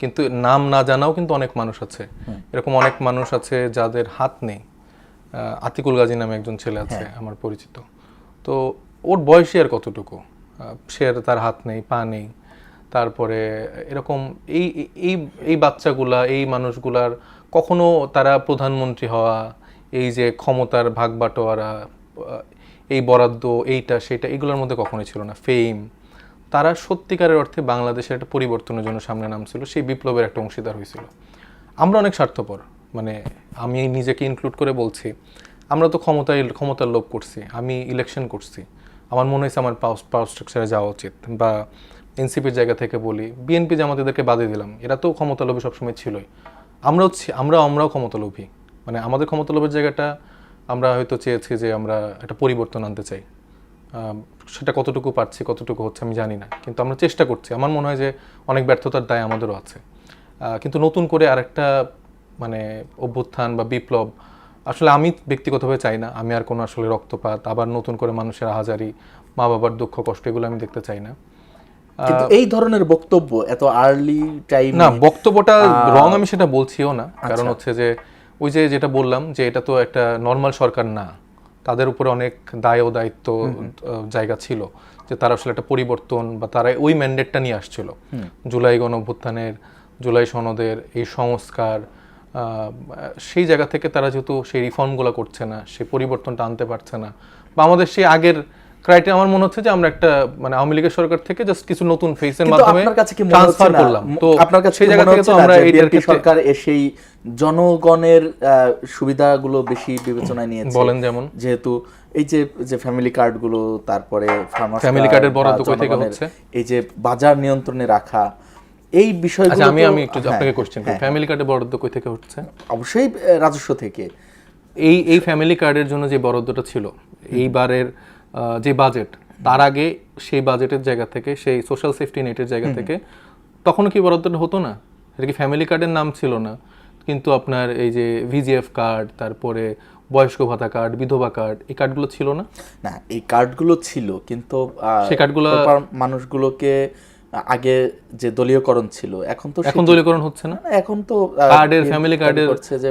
কিন্তু নাম না জানাও কিন্তু অনেক মানুষ আছে। এরকম অনেক মানুষ আছে যাদের হাত নেই। আতিকুল গাজী নামে একজন ছেলে আছে আমার পরিচিত। তো ওর বয়সই আর কতটুকু, সে তার হাত নেই, পা নেই। তারপরে এরকম এই বাচ্চাগুলা, এই মানুষগুলার কখনো তারা প্রধানমন্ত্রী হওয়া, এই যে ক্ষমতার ভাগ বাটোয়ারা, এই বরাদ্দ, এইটা সেটা, এগুলোর মধ্যে কখনোই ছিল না। ফেম, তারা সত্যিকারের অর্থে বাংলাদেশের একটা পরিবর্তনের জন্য সামনে নামছিল, সেই বিপ্লবের একটা অংশীদার হয়েছিল। আমরা অনেক স্বার্থপর, মানে আমি নিজেকে ইনক্লুড করে বলছি, আমরা তো ক্ষমতার লোভ করছি। আমি ইলেকশন করছি, আমার মনে হয়েছে আমার পাওয়ার স্ট্রাকচারে যাওয়া উচিত। বা এনসিপির জায়গা থেকে বলি, বিএনপি জামাতেদেরকে বাদে দিলাম, এরা তো ক্ষমতা লোভী সবসময় ছিলই। আমরাও ক্ষমতা লোভী, মানে আমাদের ক্ষমতা লোভের জায়গাটা আমরা হয়তো চেয়েছি যে আমরা একটা পরিবর্তন আনতে চাই। সেটা কতটুকু পারছি, কতটুকু হচ্ছে আমি জানি না, কিন্তু আমরা চেষ্টা করছি। আমার মনে হয় যে অনেক ব্যর্থতার দায় আমাদেরও আছে। কিন্তু নতুন করে আরেকটা মানে অভ্যুত্থান বা বিপ্লব আসলে আমি ব্যক্তিগতভাবে চাই না। আমি আর কোনো আসলে রক্তপাত, আবার নতুন করে মানুষের আহাজারি, মা বাবার দুঃখ কষ্ট, এগুলো আমি দেখতে চাই না। কিন্তু এই ধরনের বক্তব্য এত আর্লি টাইম, না, বক্তব্যটা রং আমি সেটা বলছিও না। কারণ হচ্ছে যে ওই যে যেটা বললাম যে এটা তো একটা নর্মাল সরকার না, তাদের উপরে অনেক দায় ও দায়িত্ব জায়গা ছিল, যে তারা আসলে একটা পরিবর্তন বা তারা ওই ম্যান্ডেটটা নিয়ে আসছিল। জুলাই গণঅভ্যুত্থানের, জুলাই সনদের এই সংস্কার, সেই জায়গা থেকে তারা যেহেতু সেই রিফর্মগুলো করছে না, সেই পরিবর্তনটা আনতে পারছে না, বা আমাদের সেই আগের ক্রাইটেরিয়া, আমার মনে হচ্ছে যে আমরা একটা মানে আওয়ামী লীগের সরকার থেকে জাস্ট কিছু নতুন ফেসের মাধ্যমে ট্রান্সফার করলাম। তো আপনার কাছে সেই জায়গা থেকে তো আমরা বিএনপি সরকার এসেই জনগণের সুবিধাগুলো বেশি বিবেচনায় নিয়েছে। বলেন যেমন, যেহেতু এই যে ফ্যামিলি কার্ড গুলো, তারপরে ফ্যামিলি কার্ডের বরাদ্দ কই থেকে হচ্ছে, এই যে বাজার নিয়ন্ত্রণে রাখা, এই বিষয়গুলো। আচ্ছা, আমি একটু আপনাকে কোশ্চেন করি, ফ্যামিলি কার্ডের বরাদ্দ কই থেকে হচ্ছে? অবশ্যই রাজস্ব থেকে। এই ফ্যামিলি কার্ডের জন্য যে বরাদ্দটা ছিল এইবারের যে বাজেট, তার আগে সেই বাজেটের জায়গা থেকে, সেই সোশ্যাল সেফটি নেটের জায়গা থেকে তখনও কি বরাদ্দটা হতো না? এটা কি ফ্যামিলি কার্ডের নাম ছিল না? কিন্তু আপনার এই যে ভিজিএফ কার্ড, তারপরে বয়স্ক ভাতা কার্ড, বিধবা কার্ড, এই কার্ডগুলো ছিল না? না, এই কার্ডগুলো ছিল, কিন্তু সেই কার্ডগুলো মানুষগুলোকে আগে যে দলীয়করণ ছিল, এখন দলীয়করণ হচ্ছে না। এখন তো কার্ডের, ফ্যামিলি কার্ডের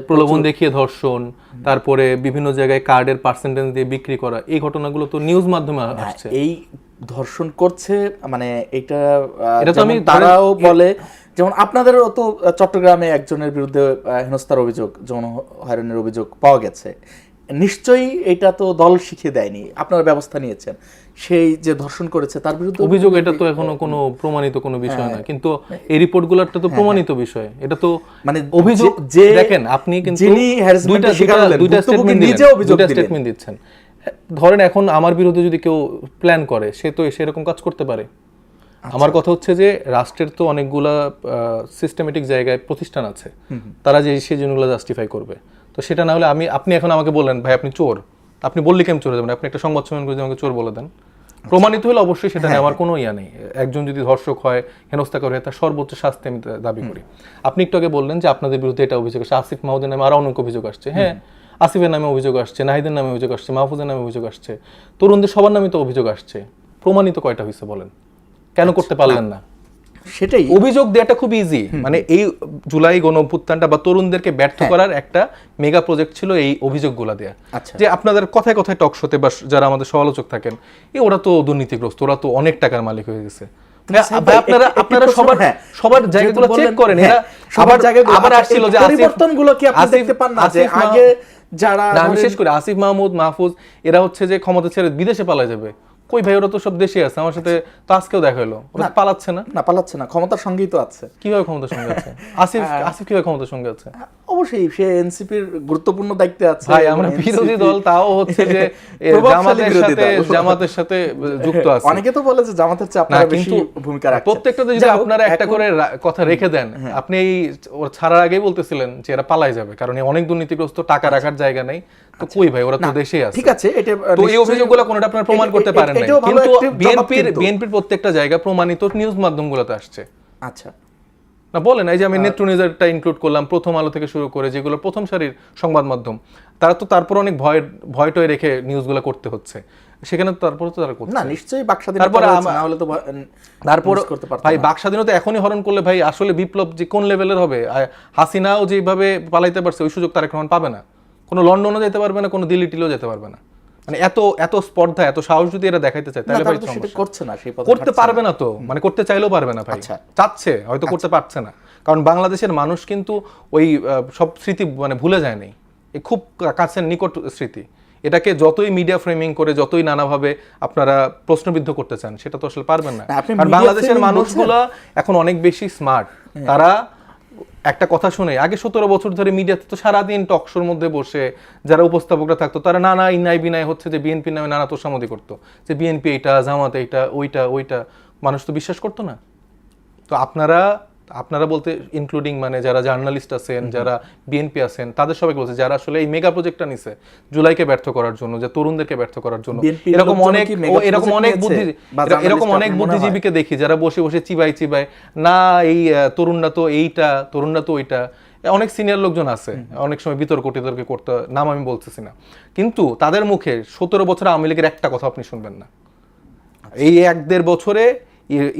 প্রলোভন দেখিয়ে ধর্ষণ, তারপরে বিভিন্ন জায়গায় কার্ডের পার্সেন্টেজ দিয়ে বিক্রি করা, এই ঘটনাগুলো তো নিউজ মাধ্যমে আসছে। এই ধর্ষণ করছে, মানে এটা তো আমি, তারাও বলে যেমন আপনাদেরও তো চট্টগ্রামে একজনের বিরুদ্ধে হেনস্থার অভিযোগ, যৌন হয়রানির অভিযোগ পাওয়া গেছে, নিশ্চয়ই এটা তো দল শিখিয়ে দেয়নি, আপনারা ব্যবস্থা নিয়েছেন। সেই যে ধর্ষণ করেছে তার বিরুদ্ধে অভিযোগ, এটা তো এখনো কোনো প্রমাণিত কোনো বিষয় না, কিন্তু এই রিপোর্টগুলোটা তো প্রমাণিত বিষয়। এটা তো মানে অভিযোগ যে দেখেন, আপনি কিন্তু যিনি হ্যারাসমেন্টের শিকার হলেন দুইটা ভুক্তভোগী স্টেটমেন্ট দিচ্ছেন। ধরেন এখন আমার বিরুদ্ধে যদি কেউ প্ল্যান করে, সে তো এসে এরকম কাজ করতে পারে। আমার কথা হচ্ছে যে রাষ্ট্রের তো অনেকগুলা সিস্টেমেটিক জায়গায় প্রতিষ্ঠান আছে, তারা যে সেই জিনিসগুলো জাস্টিফাই করবে। তো সেটা না হলে আপনি এখন আমাকে বললেন ভাই আপনি চোর, আপনি বললে কেমন চোর যাবেন? আপনি একটা সংবাদ সম্মেলন করে আমাকে চোর বলে দেন, প্রমাণিত হলে অবশ্যই সেটা নেওয়ার কোনো ইয়া নেই। একজন যদি ধর্ষক হয়, হেনস্থা করে, তার সর্বোচ্চ শাস্তি আমি দাবি করি। আপনি একটু আগে বললেন যে আপনাদের বিরুদ্ধে এটা অভিযোগ আসছে, আসিফ মাহমুদের নামে আরো অনেক অভিযোগ আসছে। হ্যাঁ, আসিফের নামে অভিযোগ আসছে, নাহিদের নামে অভিযোগ আসছে, মাহফুজের নামে অভিযোগ আসছে, তরুণদের সবার নামে তো অভিযোগ আসছে। প্রমাণিত কয়টা হয়েছে বলেন? কেন করতে পারলেন না? সেটাই অভিযোগ দেওয়াটা খুব ইজি। মানে এই জুলাই গণ অভ্যুত্থানটা বা তরুণদেরকে ব্যর্থ করার একটা মেগা প্রজেক্ট ছিল এই অভিযোগগুলো দেয়া। যে আপনাদের কথায় কথায় টক শোতে বা যারা আমাদের সমালোচক থাকেন, ওরা তো দুর্নীতিগ্রস্ত, ওরা তো অনেক টাকার মালিক হয়ে গেছে। আপনারা সবার জায়গাগুলো চেক করেন। এরা আবার আসছিল যে পরিবর্তনগুলো কি আপনি দেখতে পান না যে আগে যারা, না আমি শেষ করি, আসিফ মাহমুদ, মাহফুজ, এরা হচ্ছে যে ক্ষমতা ছেড়ে বিদেশে পালায় যাবে। কই ভাই, ওরা তো সব দেশে আছে। আমার সাথে তো আজকেও দেখা হলো, ওরা পালাচ্ছে না। না পালাচ্ছে না, ক্ষমতার সঙ্গেই তো আছে। কিভাবে ক্ষমতার সঙ্গে আছে? আসিফ কিভাবে ক্ষমতার সঙ্গে আছে? অবশ্যই সে এনসিপির গুরুত্বপূর্ণ দায়িত্বে আছে। ভাই আমরা বিরোধী দল, তাও হচ্ছে যে জামাতের সাথে যুক্ত আছে। অনেকে তো বলে যে জামাতের চেয়ে আপনারা বেশি ভূমিকা রাখছেন। প্রত্যেকটাতে যদি আপনারা একটা করে কথা রেখে দেন, আপনি এই ছাড়ার আগেই বলতেছিলেন যে এরা পালাই যাবে, কারণ অনেক দুর্নীতিগ্রস্ত, টাকা রাখার জায়গা নেই। তো কই ভাই, ওরা তো দেশেই আছে। ঠিক আছে, এটা তো এই অভিযোগগুলো কোনটা আপনারা প্রমাণ করতে পারেন না, কিন্তু বিএনপির প্রত্যেকটা জায়গা প্রমাণিত নিউজ মাধ্যমগুলোতে আসছে। আচ্ছা না বলেন, এই যে আমি নেত্র নিউজটা ইনক্লুড করলাম, প্রথম আলো থেকে শুরু করে যেগুলো প্রথম সারির সংবাদ মাধ্যম, তারা তো তারপর অনেক ভয়টয় রেখে নিউজগুলো করতে হচ্ছে। সেখানে তারপর তো তারা করছে না, নিশ্চয়ই বাক স্বাধীনতা আছে, না হলে তো তারপর ভাই বাক স্বাধীনতা এখনই হরণ করলে ভাই আসলে বিপ্লব যে কোন লেভেলের হবে। হাসিনাও যেভাবে পালাইতে পারছে, ওই সুযোগ তারেক রহমান পাবে না। কোনো লন্ডনও যেতে পারবে না, কোনো দিল্লি টিলেও যেতে পারবে না। মানে এত স্পর্ধা, এত সাহস যদি এরা দেখাইতে চায়, তাহলে ভাই করছে না, সেই করতে পারবে না। তো মানে করতে চাইলেও পারবে না ভাই, চাচ্ছে হয়তো করতে পারছে না। কারণ বাংলাদেশের মানুষ কিন্তু ওই সব স্মৃতি মানে ভুলে যায় নাই, খুব কাছের নিকট স্মৃতি। এটাকে যতই মিডিয়া ফ্রেমিং করে, যতই নানাভাবে আপনারা প্রশ্নবিদ্ধ করতে চান, সেটা তো আসলে পারবেন না। কারণ বাংলাদেশের মানুষগুলো এখন অনেক বেশি স্মার্ট। তারা একটা কথা শুনে, আগে 17 বছর ধরে মিডিয়াতে তো সারাদিন টকশোর মধ্যে বসে যারা উপস্থাপকরা থাকতো, তারা নানা ইনাই বিনায় হচ্ছে যে বিএনপি নামে নানা তোষামোদি করতো, যে বিএনপি এইটা, জামাত এইটা, ওইটা। মানুষ তো বিশ্বাস করতো না। তো আপনারা বলতে ইনক্লুডিং মানে যারা জার্নালিস্ট আছেন, যারা বিএনপি আছেন, তাদের সবাইকে বলছে, যারা আসলে এই মেগা প্রজেক্টটা নিছে জুলাইকে ব্যর্থ করার জন্য, যে তরুণদেরকে ব্যর্থ করার জন্য, এরকম অনেক বুদ্ধিজীবীকে দেখি যারা বসে বসে চিবাই না, এই তরুণরা তো এইটা, তরুণরা তো ওইটা। অনেক সিনিয়র লোকজন আছে, অনেক সময় বিতর্ক করতে, নাম আমি বলতেছি না, কিন্তু তাদের মুখে 17 বছর আওয়ামী লীগের একটা কথা আপনি শুনবেন না। এই 1-1.5 বছরে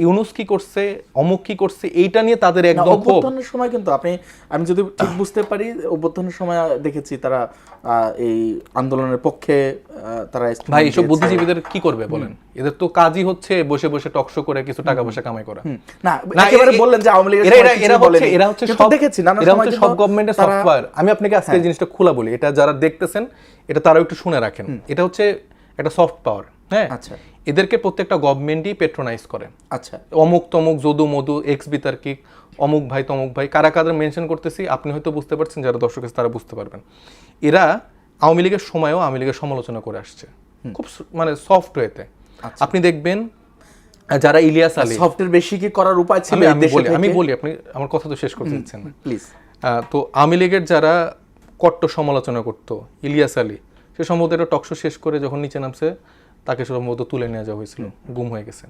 ইউনুস কি করছে, অমুক কি করছে, এইটা নিয়ে তাদের একদম অভ্যুত্থানের সময় কিন্তু আমি যদি ঠিক বুঝতে পারি, অভ্যুত্থানের সময় দেখেছি তারা এই আন্দোলনের পক্ষে তারা। ভাই এইসব বুদ্ধিজীবীদের কি করবে বলেন? এদের তো কাজই হচ্ছে বসে বসে টকশো করে কিছু টাকা পয়সা কামাই করা। না একেবারে বললেন যে আওয়ামী লীগের এরা হচ্ছে সব গভর্নমেন্টের সফটওয়্যার। আমি আপনাকে আজকে এই জিনিসটা খোলা বলি, এটা যারা দেখতেছেন এটা তারাও একটু শুনে রাখেন। এটা হচ্ছে একটা সফট পাওয়ার। হ্যাঁ, আচ্ছা, এদেরকে প্রত্যেকটা গভর্নমেন্টই পেট্রোনাইজ করে। আচ্ছা, অমুক তমুক যদু মধু এক্স বিতার্কিক অমুক ভাই তমুক ভাই, কারা কাদের মেনশন করতেছি আপনি হয়তো বুঝতে পারছেন, যারা দর্শক আছে তারা বুঝতে পারবেন। এরা আওয়ামী লীগের সময়ও আওয়ামী লীগের সমালোচনা করে আসছে খুব মানে সফট ওয়েতে। আপনি দেখবেন যারা ইলিয়াস আলী, সফটের বেশি কি করার উপায় ছিল? আমি বলি, আপনি আমার কথা তো শেষ করতে দিচ্ছেন না প্লিজ। তো আওয়ামী লীগের যারা কট্টর সমালোচনা করতো, ইলিয়াস আলী, সে সম্ভবত একটা টকশো শেষ করে যখন নিচে নামছে তাকে সম্ভবত তুলে নিয়ে যাওয়া হয়েছিল, গুম হয়ে গেছে।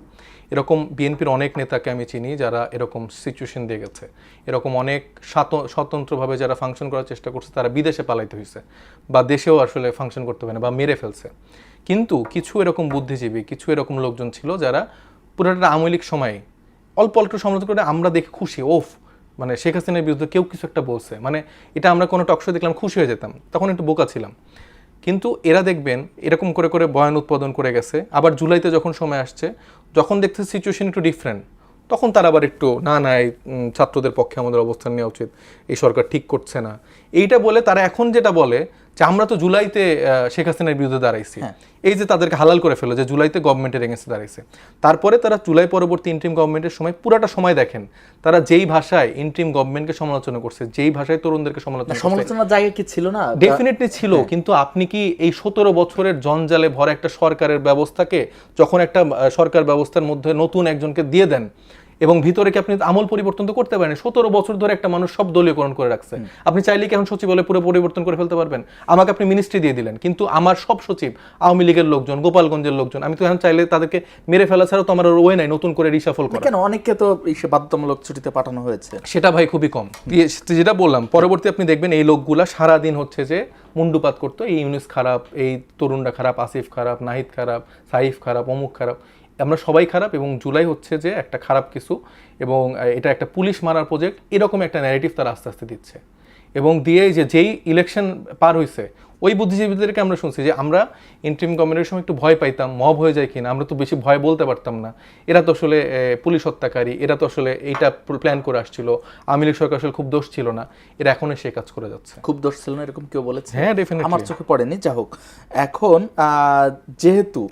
এরকম বিএনপির অনেক নেতাকে আমি চিনি যারা এরকম সিচুয়েশন দিয়ে গেছে। এরকম অনেক স্বতন্ত্রভাবে যারা ফাংশন করার চেষ্টা করছে, তারা বিদেশে পালাইতে হয়েছে বা দেশেও আসলে ফাংশন করতে পারে না বা মেরে ফেলছে। কিন্তু কিছু এরকম বুদ্ধিজীবী, কিছু এরকম লোকজন ছিল যারা পুরোটা আওয়ামী লীগ সময় অল্প সমালোচনা করে আমরা দেখে খুশি, ওফ মানে শেখ হাসিনার বিরুদ্ধে কেউ কিছু একটা বলছে, মানে এটা আমরা কোনো টকশো দেখলাম খুশি হয়ে যেতাম, তখন একটু বোকা ছিলাম। কিন্তু এরা দেখবেন এরকম করে বয়ান উৎপাদন করে গেছে। আবার জুলাইতে যখন সময় আসছে, যখন দেখতে সিচুয়েশন একটু ডিফারেন্ট, তখন তারা আবার একটু না এই ছাত্রদের পক্ষে আমাদের অবস্থান নেওয়া উচিত, এই সরকার ঠিক করছে না, এইটা বলে তারা এখন যেটা বলে যে আমরা তো জুলাইতে শেখ হাসিনার বিরুদ্ধে দাঁড়াইছি, এই যে তাদেরকে হালাল করে ফেলো যে জুলাইতে গভর্নমেন্টের এগেন্সে দাঁড়াইছে। তারপরে তারা জুলাই পরবর্তী ইন্ট্রিম গভর্নমেন্টের সময় পুরাটা সময় দেখেন তারা যেই ভাষায় ইন্ট্রিম গভর্নমেন্টকে সমালোচনা করছে, যেই ভাষায় তরুণদেরকে সমালোচনার জায়গা কি ছিল না? ডেফিনেটলি ছিল, কিন্তু আপনি কি এই 17 বছরের জঞ্জালে ভরা একটা সরকারের ব্যবস্থাকে যখন একটা সরকার ব্যবস্থার মধ্যে নতুন একজনকে দিয়ে দেন এবং ভিতরে কি আপনি আমল পরিবর্তন তো করতে পারেন? 17 বছর ধরে একটা মানুষ সব দলীয়করণ করে রাখছে, আপনি চাইলে কি এখন সচিবালয় পুরো পরিবর্তন করে ফেলতে পারবেন? আমাকে আপনি মিনিস্ট্রি দিয়ে দিলেন, কিন্তু আমার সব সচিব আওয়ামী লীগের লোকজন, গোপালগঞ্জের লোকজন, আমি তো এখন চাইলে তাদেরকে মেরে ফেলা ছাড়া তো আমার ওয়ে নাই নতুন করে রিশাফল করা। কেন অনেককে তো বাধ্যতামূলক ছুটিতে পাঠানো হয়েছে। সেটা ভাই খুবই কম। যেটা বললাম, পরবর্তী আপনি দেখবেন এই লোকগুলা সারাদিন হচ্ছে যে মুন্ডুপাত করতো, এই ইউনিস খারাপ, এই তরুণরা খারাপ, আসিফ খারাপ, নাহিদ খারাপ, সাইফ খারাপ, অমুক খারাপ, আমরা সবাই খারাপ, এবং জুলাই হচ্ছে যে একটা খারাপ কিছু, এবং এটা একটা পুলিশ মারার প্রজেক্ট, এরকম একটা ন্যারেটিভ তারা আস্তে আস্তে দিচ্ছে। এবং দিয়ে যে যেই ইলেকশন পার হয়েছে ওই বুদ্ধিজীবীদেরকে আমরা শুনছি যে আমরা ইন্টারিম গভর্নমেন্টের সময় একটু ভয় পাইতাম, মব হয়ে যায় কিনা, আমরা তো বেশি ভয় বলতে পারতাম না, এরা তো আসলে পুলিশ হত্যাকারী, এরা তো আসলে এইটা প্ল্যান করে আসছিল, আওয়ামী লীগ সরকার আসলে খুব দোষ ছিল না, এরা এখন সে কাজ করে যাচ্ছে। খুব দোষ ছিল না এরকম কেউ বলেছে? হ্যাঁ, ডেফিনেটলি। আমার চোখে পড়েনি। যা হোক, এখন যেহেতু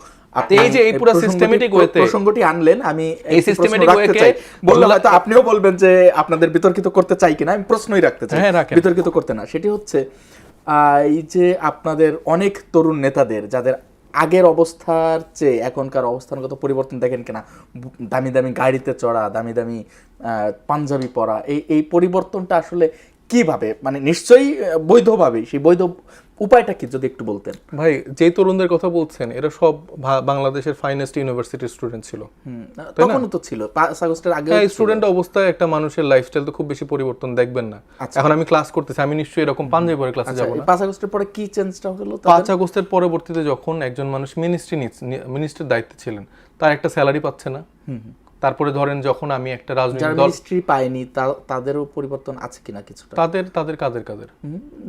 এই যে এই পুরো সিস্টেমেটিক ওয়েতে প্রসঙ্গটি আনলেন, আমি এই সিস্টেমেটিক ওয়েকে বললে হয়তো আপনিও বলবেন যে আপনাদের বিতর্কিত করতে চাই কিনা, আমি প্রশ্নই রাখতে চাই, বিতর্কিত করতে না। সেটি হচ্ছে এই যে আপনাদের অনেক তরুণ নেতাদের যাদের আগের অবস্থার চেয়ে এখনকার অবস্থানগত পরিবর্তন দেখেন কিনা, দামি দামি গাড়িতে চড়া, দামি দামি পাঞ্জাবি পরা, এই পরিবর্তনটা আসলে কিভাবে, মানে নিশ্চয়ই বৈধভাবে, সেই বৈধ উপায়টা কি যদি একটু বলতেন? ভাই, যে তরুণদের কথা বলছেন এরা সব বাংলাদেশের ফাইনেস্ট ইউনিভার্সিটির স্টুডেন্ট ছিল, তখনও তো ছিল, 5 আগস্টের আগে স্টুডেন্ট অবস্থায় একটা মানুষের লাইফস্টাইল তো খুব বেশি পরিবর্তন দেখবেন না। এখন আমি ক্লাস করতেছি, আমি নিশ্চয়ই এরকম পাঞ্জাবি পরে ক্লাসে যাব না। 5 আগস্টের পরে কি চেঞ্জটা হলো? 5 আগস্টের পরবর্তীতে যখন একজন মানুষ মিনিস্ট্রির দায়িত্বে ছিলেন, তার একটা স্যালারি পাচ্ছে না। তারপরে ধরেন যখন আমি একটা রাজনৈতিক দল মিনিস্ট্রি পাইনি, তাদেরও পরিবর্তন আছে কিনা কিছুটা? তাদের কাদের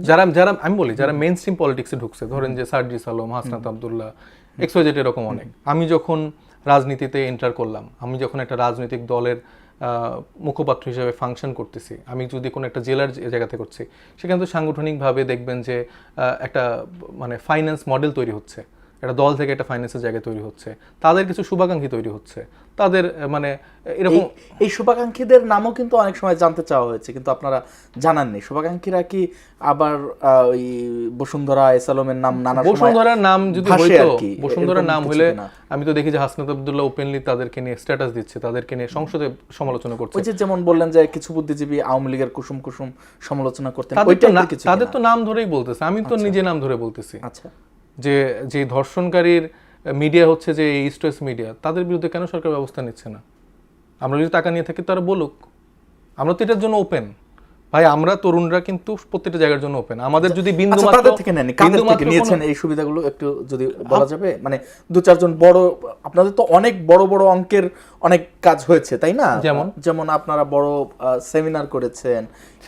যারা আমি বলি যারা মেইন স্ট্রিম পলিটিক্সে ঢুকছে, ধরেন যে সার্জিস আলম, হাসনাত আব্দুল্লাহ, এক্সওয়াইজেড, এরকম অনেক। আমি যখন রাজনীতিতে এন্টার করলাম, আমি যখন একটা রাজনৈতিক দলের মুখপাত্র হিসেবে ফাংশন করতেছি, আমি যদি কোনো একটা জেলার জায়গাতে করছি, সেখানে তো সাংগঠনিকভাবে দেখবেন যে একটা মানে ফাইন্যান্স মডেল তৈরি হচ্ছে, একটা দল থেকে একটা ফাইন্যান্সের জায়গা তৈরি হচ্ছে, তাদের কিছু শুভাকাঙ্ক্ষী তৈরি হচ্ছে, তাদের মানে এরকম এই শুভাকাঙ্ক্ষীদের নামও কিন্তু অনেক সময় জানতে চাওয়া হয়েছে, কিন্তু আপনারা জানাননি। শুভাকাঙ্ক্ষীরা কি আবার ওই বসুন্ধরা এসালমের নাম, নানা বসুন্ধরার নাম যদি হইতো, বসুন্ধরার নাম হলে আমি তো দেখি যে হাসনাত আব্দুল্লাহ ওপেনলি তাদেরকে নিয়ে স্ট্যাটাস দিচ্ছে, তাদেরকে নিয়ে সংসদে সমালোচনা করছে। ওই যে যেমন বললেন যে কিছু বুদ্ধিজীবী আওয়ামী লীগের কুসুম কুসুম সমালোচনা করতেন, তাদের তো নাম ধরেই বলতেছে, আমি তো নিজে নাম ধরে বলতেছি। আচ্ছা, যে ধর্ষণকারীর মিডিয়া হচ্ছে যে ইস্ট ওয়েস্ট মিডিয়া, তাদের বিরুদ্ধে কেন সরকার ব্যবস্থা নিচ্ছে না? আমরা যদি টাকা নিয়ে থাকি তারা বলুক, আমরা তো এটার জন্য ওপেন। ভাই, আমরা তরুণরা কিন্তু প্রত্যেকটা জায়গার জন্য ওপেন। আমাদের যদি বিন্দুমাত্র থেকে নিয়েছেন এই সুবিধাগুলো একটু যদি বলা যাবে, মানে 2-4 জন বড়, আপনাদের তো অনেক বড় বড় অঙ্কের অনেক কাজ হয়েছে, তাই না? যেমন আপনারা বড় সেমিনার করেছেন,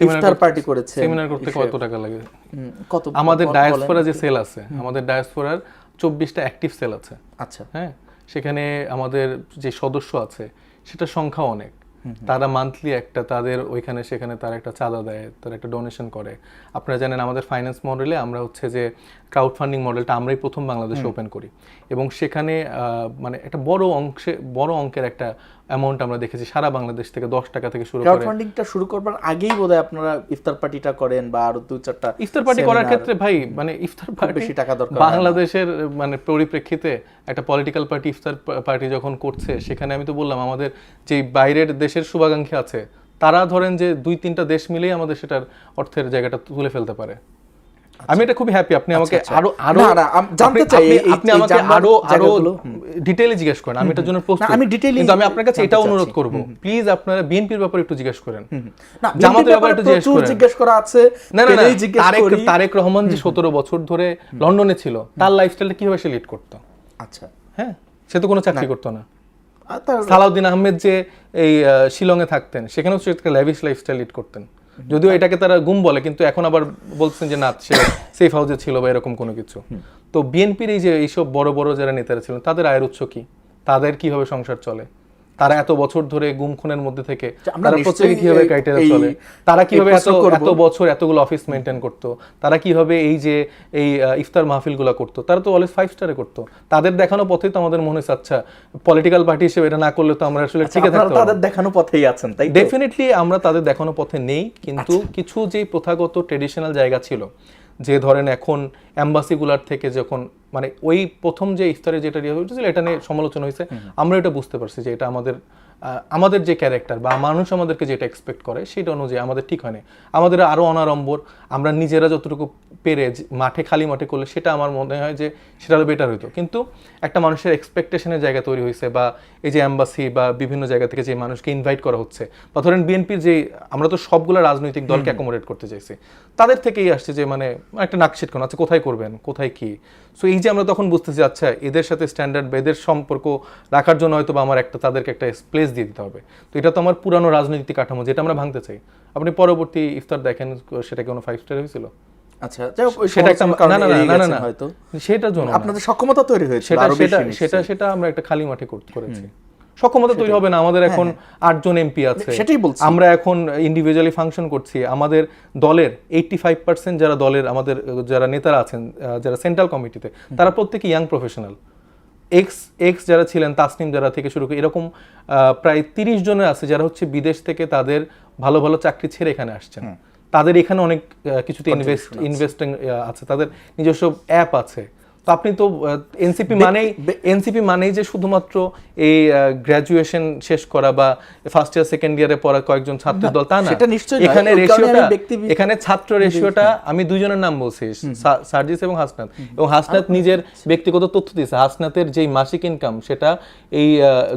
ইফতার পার্টি করেছেন। সেমিনার করতে কত টাকা লাগে? কত? আমাদের ডায়াসপোরা যে সেল আছে, আমাদের ডায়াসপোরার 24টা অ্যাক্টিভ সেল আছে। আচ্ছা, হ্যাঁ, সেখানে আমাদের যে সদস্য আছে সেটার সংখ্যা অনেক। তারা মান্থলি একটা তাদের ওইখানে সেখানে তারা একটা চাঁদা দেয়, তারা একটা ডোনেশন করে। আপনারা জানেন আমাদের ফাইন্যান্স মডেলে আমরা হচ্ছে যে ক্রাউড ফান্ডিং মডেলটা আমরাই প্রথম বাংলাদেশে ওপেন করি, এবং সেখানে মানে একটা বড় অঙ্কের একটা অ্যামাউন্ট আমরা দেখেছি সারা বাংলাদেশ থেকে 10 টাকা থেকে শুরু করে। ক্রাউড ফান্ডিংটা শুরু করবার আগেই বোধহয় আপনারা ইফতার পার্টিটা করেন, বা আরো 2-4টা ইফতার পার্টি করার ক্ষেত্রে ভাই, মানে ইফতার পার্টি বেশি টাকা দরকার বাংলাদেশের মানে পরিপ্রেক্ষিতে একটা পলিটিক্যাল পার্টি ইফতার পার্টি যখন করছে, সেখানে আমি তো বললাম আমাদের যে বাইরের দেশের শুভাকাঙ্ক্ষী আছে, তারা ধরেন যে 2-3টা দেশ মিলেই আমাদের সেটার অর্থের জায়গাটা তুলে ফেলতে পারে। আমি এটা খুবই হ্যাপি। আপনি আমাকে আরো জানতে চাই, আপনি আমাকে আরো ডিটেইলে জিজ্ঞেস করেন, আমি এটার জন্য প্রস্তুত। কিন্তু আমি আপনার কাছে এটা অনুরোধ করব, প্লিজ আপনারা বিএনপির ব্যাপারে একটু জিজ্ঞেস করেন, জামাতের ব্যাপারে একটু জিজ্ঞেস করা আছে। না, তারেক রহমান যে 17 বছর ধরে লন্ডনে ছিল, তার লাইফস্টাইলটা কিভাবে সে লিড করতো? আচ্ছা, হ্যাঁ, সে তো কোনো চাকরি করতো না। সালাউদ্দিন আহমেদ যে এই শিলংয়ে থাকতেন, সেখানেও সে একটা ল্যাভিশ লাইফস্টাইল লিড করতেন, যদিও এটাকে তারা গুম বলে, কিন্তু এখন আবার বলছেন যে না, সে সেফ হাউসে ছিল বা এরকম কোনো কিছু। তো বিএনপির এই যে এইসব বড় বড় যারা নেতারা ছিলেন, তাদের আয়ের উৎস কি, তাদের কিভাবে সংসার চলে, তারা এত বছর ধরে গুম খুনের মধ্যে থেকে আমরা তারা প্রত্যেকে নিশ্চয়ই কিভাবে ক্রাইটেরিয়া চলে, তারা কিভাবে প্রশ্ন করব। এত বছর এতগুলো অফিস মেনটেন করতো, তারা কিভাবে এই যে এই ইফতার মাহফিলগুলো করতো, তারা তো অলওয়েজ 5 স্টারে করতো। তাদের দেখানো পথেই তো আমাদের মনে হচ্ছে আচ্ছা পলিটিক্যাল পার্টি হিসেবে এটা না করলে তো আমরা আসলে ঠিক আপনারা থাকতে তাদের দেখানো পথেই আছেন, তাই তো? ডেফিনেটলি আমরা তাদের দেখানো পথে নেই, কিন্তু কিছু যে প্রথাগত ট্রেডিশনাল জায়গা ছিল, যে ধরেন এখন অ্যাম্বাসিগুলার থেকে যখন মানে ওই প্রথম যে ইফতারে যেটা ইয়ে হয়েছিল এটা নিয়ে সমালোচনা হয়েছে, আমরা এটা বুঝতে পারছি যে এটা আমাদের যে ক্যারেক্টার বা মানুষ আমাদেরকে যেটা এক্সপেক্ট করে সেটা অনুযায়ী আমাদের ঠিক হয়নি। আমাদের আরও অনাড়ম্বর আমরা নিজেরা যতটুকু পেরে মাঠে খালি মাঠে করলে সেটা আমার মনে হয় যে সেটা আরও বেটার হতো। কিন্তু একটা মানুষের এক্সপেকটেশনের জায়গা তৈরি হয়েছে, বা এই যে অ্যাম্বাসি বা বিভিন্ন জায়গা থেকে যে মানুষকে ইনভাইট করা হচ্ছে, বা ধরেন বিএনপির যে আমরা তো সবগুলো রাজনৈতিক দলকে অ্যাকোমোডেট করতে চাইছি, তাদের থেকেই আসছে যে মানে একটা নাকশিট কোন আচ্ছা কোথায় করবেন কোথায় কি। সো এই যে আমরা তখন বুঝতেছি আচ্ছা এদের সাথে স্ট্যান্ডার্ড বা এদের সম্পর্ক রাখার জন্য হয়তো বা আমার তাদেরকে একটা প্লেস দিয়ে দিতে হবে। তো এটা তো আমার পুরানো রাজনৈতিক কাঠামো যেটা আমরা ভাঙতে চাই। আপনি পরবর্তী ইফতার দেখেন সেটা কোনো 5 স্টার হয়েছিল? আচ্ছা, যাই হোক, ওই সেটা একটা সমালোচনার কারণে এড়িয়ে গেছেন না হয়তো। সেটার জন্য আপনাদের সক্ষমতা তৈরি হয়েছে সেটা আরো বেশি সেটা নিশ্চয়ই। সেটা সেটা আমরা একটা খালি মাঠে করেছি। সক্ষমতা তৈরি হবে না, আমাদের এখন 8 জন এমপি আছে, সেটাই বলছি। আমরা এখন ইন্ডিভিজুয়ালি ফাংশন করছি। আমাদের দলের 85% যারা দলের আমাদের যারা নেতারা আছেন, যারা সেন্ট্রাল কমিটিতে, তারা প্রত্যেকে ইয়াং প্রফেশনাল। এক্স যারা ছিলেন, তাসনিম যারা থেকে শুরু করে এরকম প্রায় 30 জনের আছে যারা হচ্ছে বিদেশ থেকে তাদের ভালো ভালো চাকরি ছেড়ে এখানে আসছেন। তাদের এখানে অনেক কিছুতে ইনভেস্টিং আছে, তাদের নিজস্ব অ্যাপ আছে। তো আপনি তো এনসিপি মানেই যে শুধুমাত্র এই গ্র্যাজুয়েশন শেষ করা বা ফার্স্ট ইয়ার সেকেন্ড ইয়ারে পড়া কয়েকজন ছাত্রের দল, তা না। এখানে ছাত্র রেশিওটা আমি দুইজনের নাম বলছি, সার্জিস এবং হাসনাত। এবং হাসনাত নিজের ব্যক্তিগত তথ্য দিয়েছে, হাসনাতের যেই মাসিক ইনকাম সেটা এই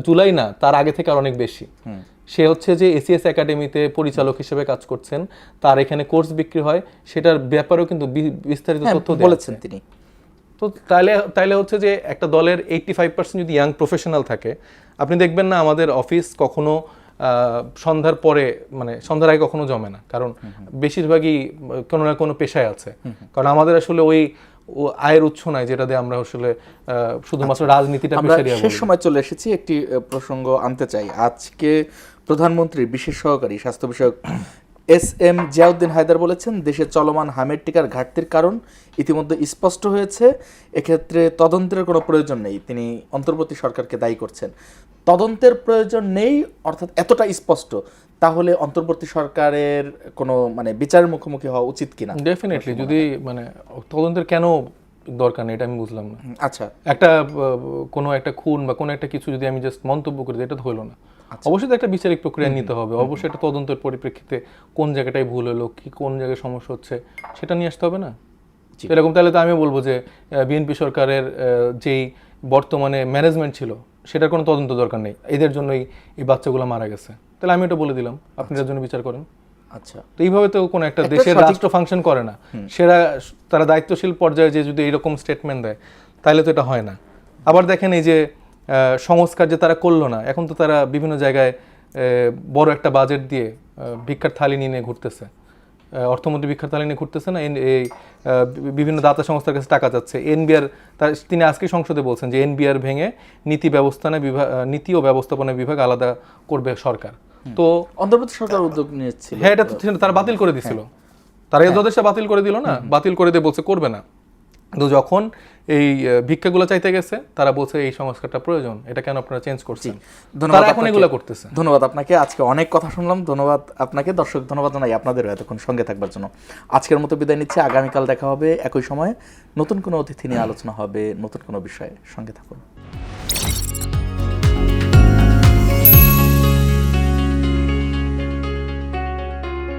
জুলাই না তার আগে থেকে আর অনেক বেশি। সে হচ্ছে যে এসিএস একাডেমিতে পরিচালক হিসেবে কাজ করছেন, তার এখানে কোর্স বিক্রি হয়, সেটার ব্যাপারেও কিন্তু বিস্তারিত তথ্য বলেছেন তিনি। তো তাইলে হচ্ছে যে একটা দলের 85% যদি ইয়াং প্রফেশনাল থাকে, আপনি দেখবেন না আমাদের অফিস কখনো সন্ধ্যার পরে মানে সন্ধ্যার আগে কখনো জমে না, কারণ বেশিরভাগই কোনো না কোনো পেশায় আছে। কারণ আমাদের আসলে ওই আয়ের উৎস নাই যেটা দিয়ে আমরা আসলে শুধুমাত্র রাজনীতিটা পেশা দিয়ে। শেষ সময় চলে এসেছি, একটি প্রসঙ্গ আনতে চাই। আজকে প্রধানমন্ত্রী বিশেষ সহকারী স্বাস্থ্য বিষয়ক এস.এম. জিয়াউদ্দিন হায়দার বলেছেন, দেশে চলমান হামের টিকার ঘাটতির কারণ ইতিমধ্যে স্পষ্ট হয়েছে, এক্ষেত্রে তদন্তের কোনো প্রয়োজন নেই। তিনি অন্তর্বর্তী সরকারকে দায়ী করছেন। তদন্তের প্রয়োজন নেই অর্থাৎ এতটা স্পষ্ট, তাহলে অন্তর্বর্তী সরকারের কোনো মানে বিচারের মুখোমুখি হওয়া উচিত কিনা? ডেফিনেটলি, যদি মানে তদন্তের কেন দরকার নেই এটা আমি বুঝলাম না। আচ্ছা, একটা কোনো একটা খুন বা কোনো একটা কিছু যদি আমি জাস্ট মন্তব্য করি এটা তো হলো না। অবশ্যই তো একটা বিচারিক প্রক্রিয়া নিতে হবে, অবশ্যই একটা তদন্তের পরিপ্রেক্ষিতে কোন জায়গাটায় ভুল হলো, কি কোন জায়গায় সমস্যা হচ্ছে সেটা নিয়ে আসতে হবে না এরকম। তাহলে তো আমি বলবো যে বিএনপি সরকারের যেই বর্তমানে ম্যানেজমেন্ট ছিল সেটার কোনো তদন্ত দরকার নেই, এদের জন্যই এই বাচ্চাগুলো মারা গেছে। তাহলে আমি এটা বলে দিলাম, আপনি এর জন্য বিচার করেন। আচ্ছা, তো এইভাবে তো কোনো একটা দেশের রাষ্ট্র ফাংশন করে না। তারা দায়িত্বশীল পর্যায়ে যে যদি এরকম স্টেটমেন্ট দেয় তাহলে তো এটা হয় না। আবার দেখেন এই যে সংস্কার যে তারা করলো না, এখন তো তারা বিভিন্ন জায়গায় বড় একটা বাজেট দিয়ে ভিক্ষার থালি নিয়ে ঘুরতেছে, অর্থমন্ত্রী ভিক্ষার থালি নিয়ে ঘুরতেছে না, এই বিভিন্ন দাতা সংস্থার কাছে টাকা যাচ্ছে। এনবিআর তিনি আজকে সংসদে বলছেন যে এনবিআর ভেঙে নীতি ও ব্যবস্থাপনা বিভাগ আলাদা করবে সরকার। তো অন্তর্বর্তী সরকার উদ্যোগ নিয়েছিল, হ্যাঁ এটা তো তারা বাতিল করে দিছিল, তারা এই যদেশটা বাতিল করে দিল না, বাতিল করে দিয়ে বলছে করবে না। তো যখন এই ভিক্ষাগুলো চাইতে গেছে তারা বলছে এই সংস্কারটা প্রয়োজন, এটা কেন আপনারা চেঞ্জ করছেন, তারা এখন এগুলো করতেছে। ধন্যবাদ আপনাকে, আজকে অনেক কথা শুনলাম। ধন্যবাদ আপনাকে, দর্শক ধন্যবাদ জানাই আপনাদের এতক্ষণ সঙ্গে থাকবার জন্য। আজকের মতো বিদায় নিচ্ছে, আগামীকাল দেখা হবে একই সময়ে, নতুন কোনো অতিথি নিয়ে আলোচনা হবে, নতুন কোনো বিষয়ে। সঙ্গে থাকুন।